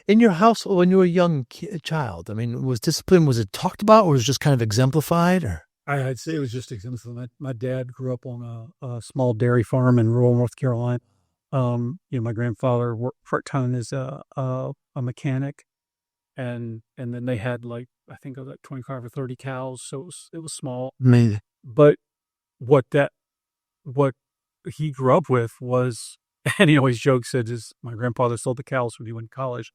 your household, when you were a young child, was discipline, was it talked about or was it just kind of exemplified? Or I'd say it was just exemplified. My dad grew up on a small dairy farm in rural North Carolina. My grandfather worked part-time as a mechanic. And then they had I think it was 25 or 30 cows. So it was small. Amazing. But what he grew up with was, and he always jokes that my grandfather sold the cows when he went to college,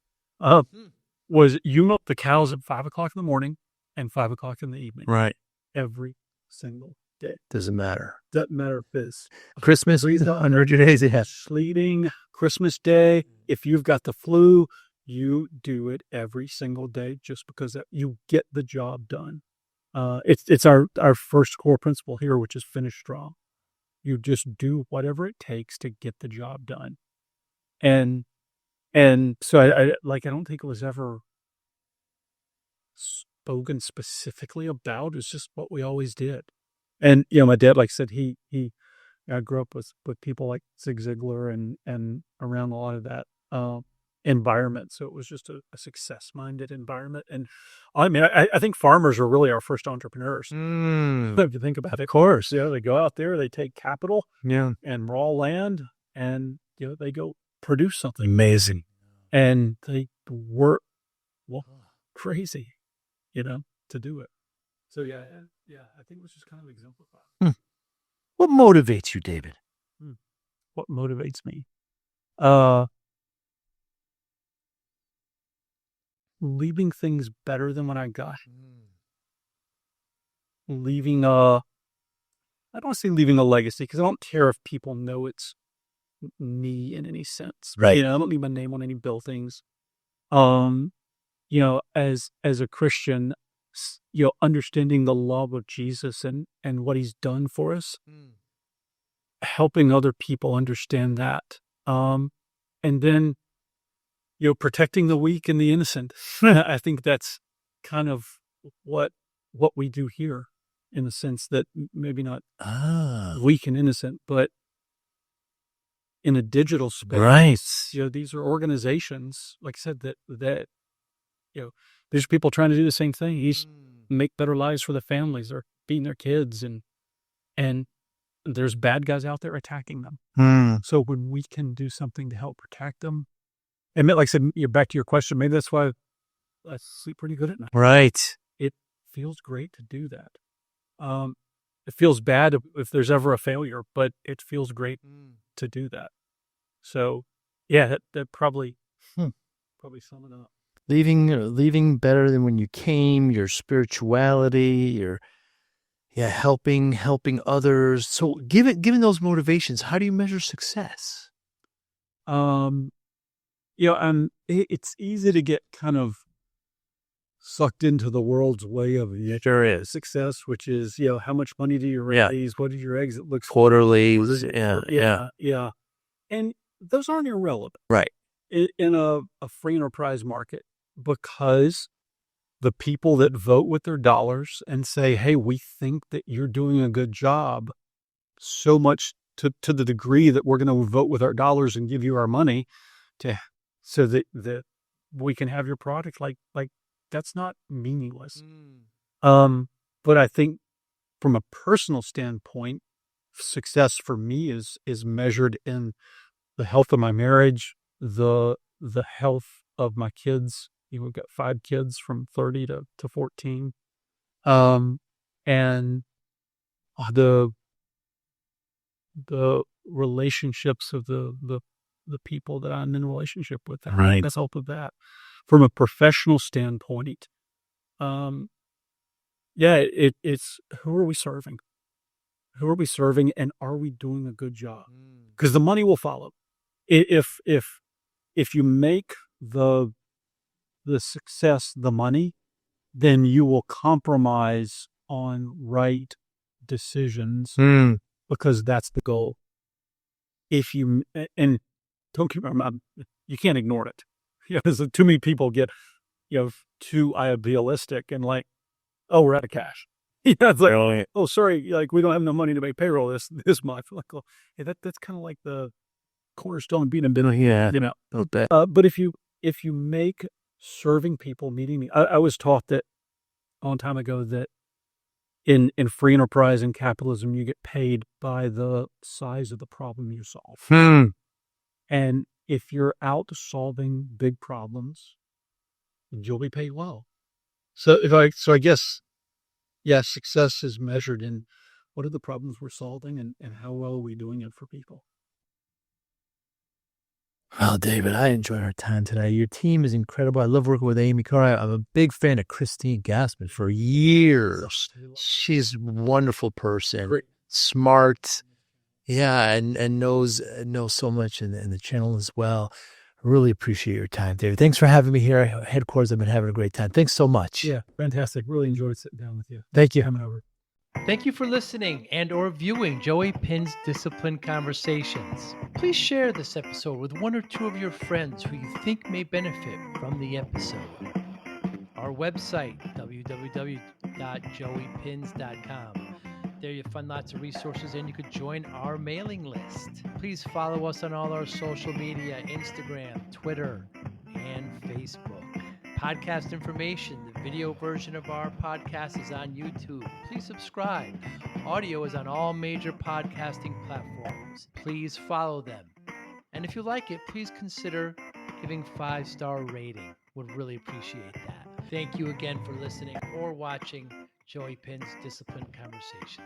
was you milk the cows at 5 o'clock in the morning and 5 o'clock in the evening. Right. Every single day. Doesn't matter. Doesn't matter if it's Christmas, 100 days ahead. Sleeting, Christmas Day. If you've got the flu, you do it every single day just because you get the job done. It's our first core principle here, which is finish strong. You just do whatever it takes to get the job done. And so I don't think it was ever spoken specifically about. It's just what we always did. And, my dad, like I said, he I grew up with people like Zig Ziglar and around a lot of that environment. So it was just a success-minded environment. And I mean, I think farmers are really our first entrepreneurs. If you think about it, Of course. they go out there, they take capital Yeah. and raw land, and they go produce something, Amazing. and they work crazy, to do it. So yeah, I think it was just kind of exemplified. What motivates you, David? What motivates me? Leaving things better than what I got. Leaving I don't want to say leaving a legacy, because I don't care if people know it's me in any sense. Right. I don't need my name on any buildings. As a Christian, understanding the love of Jesus and what he's done for us, helping other people understand that. And then, protecting the weak and the innocent. I think that's kind of what we do here, in the sense that maybe not weak and innocent, but in a digital space. Right. These are organizations, like I said, that these are people trying to do the same thing. Make better lives for the families. They're beating their kids, and there's bad guys out there attacking them. So when we can do something to help protect them, and like I said, back to your question, maybe that's why I sleep pretty good at night. Right. It feels great to do that. It feels bad if there's ever a failure, but it feels great to do that. So yeah, that probably sum it up. Leaving better than when you came, your spirituality, your helping others. So given those motivations, how do you measure success? It's easy to get kind of sucked into the world's way of success, which is, how much money do you raise? What did your exit look Quarterly. Yeah. And those aren't irrelevant. Right. In a free enterprise market, because the people that vote with their dollars and say, hey, we think that you're doing a good job, so much to the degree that we're going to vote with our dollars and give you our money so that we can have your product, like that's not meaningless. But I think from a personal standpoint, success for me is measured in the health of my marriage, the health of my kids. We've got 5 kids from 30 to 14. And the relationships of the people that I'm in a relationship with. Right. That's help of that. From a professional standpoint, it's who are we serving? Who are we serving, and are we doing a good job? Because the money will follow. If you make the success the money, then you will compromise on right decisions, because that's the goal. If you and don't keep you can't ignore it. Because too many people get too idealistic and like, oh, we're out of cash. It's like, Really? oh, sorry, like we don't have enough money to make payroll this month. Like, well, that's kind of like the cornerstone being a bit. Yeah. A little bit. But if you make serving people, meeting me, I was taught that a long time ago that in free enterprise and capitalism, you get paid by the size of the problem you solve. And if you're out solving big problems, you'll be paid well. So I guess, success is measured in what are the problems we're solving and how well are we doing it for people. Well, David, I enjoyed our time today. Your team is incredible. I love working with Amy Carr. I'm a big fan of Christine Gassman for years. She's a wonderful person, Great. smart, and knows so much in the channel as well. I really appreciate your time, David. Thanks for having me here at headquarters. I've been having a great time. Thanks so much. Yeah, fantastic. Really enjoyed sitting down with you. Thank you. Coming over. Thank you for listening and or viewing Joey Pinz Discipline Conversations. Please share this episode with 1 or 2 of your friends who you think may benefit from the episode. Our website, www.joeypinz.com. There you'll find lots of resources and you could join our mailing list. Please follow us on all our social media, Instagram, Twitter, and Facebook. Podcast information, the video version of our podcast is on YouTube. Please subscribe. Audio is on all major podcasting platforms. Please follow them. And if you like it, please consider giving 5-star rating. Would really appreciate that. Thank you again for listening or watching Joey Pinz Disciplined Conversations.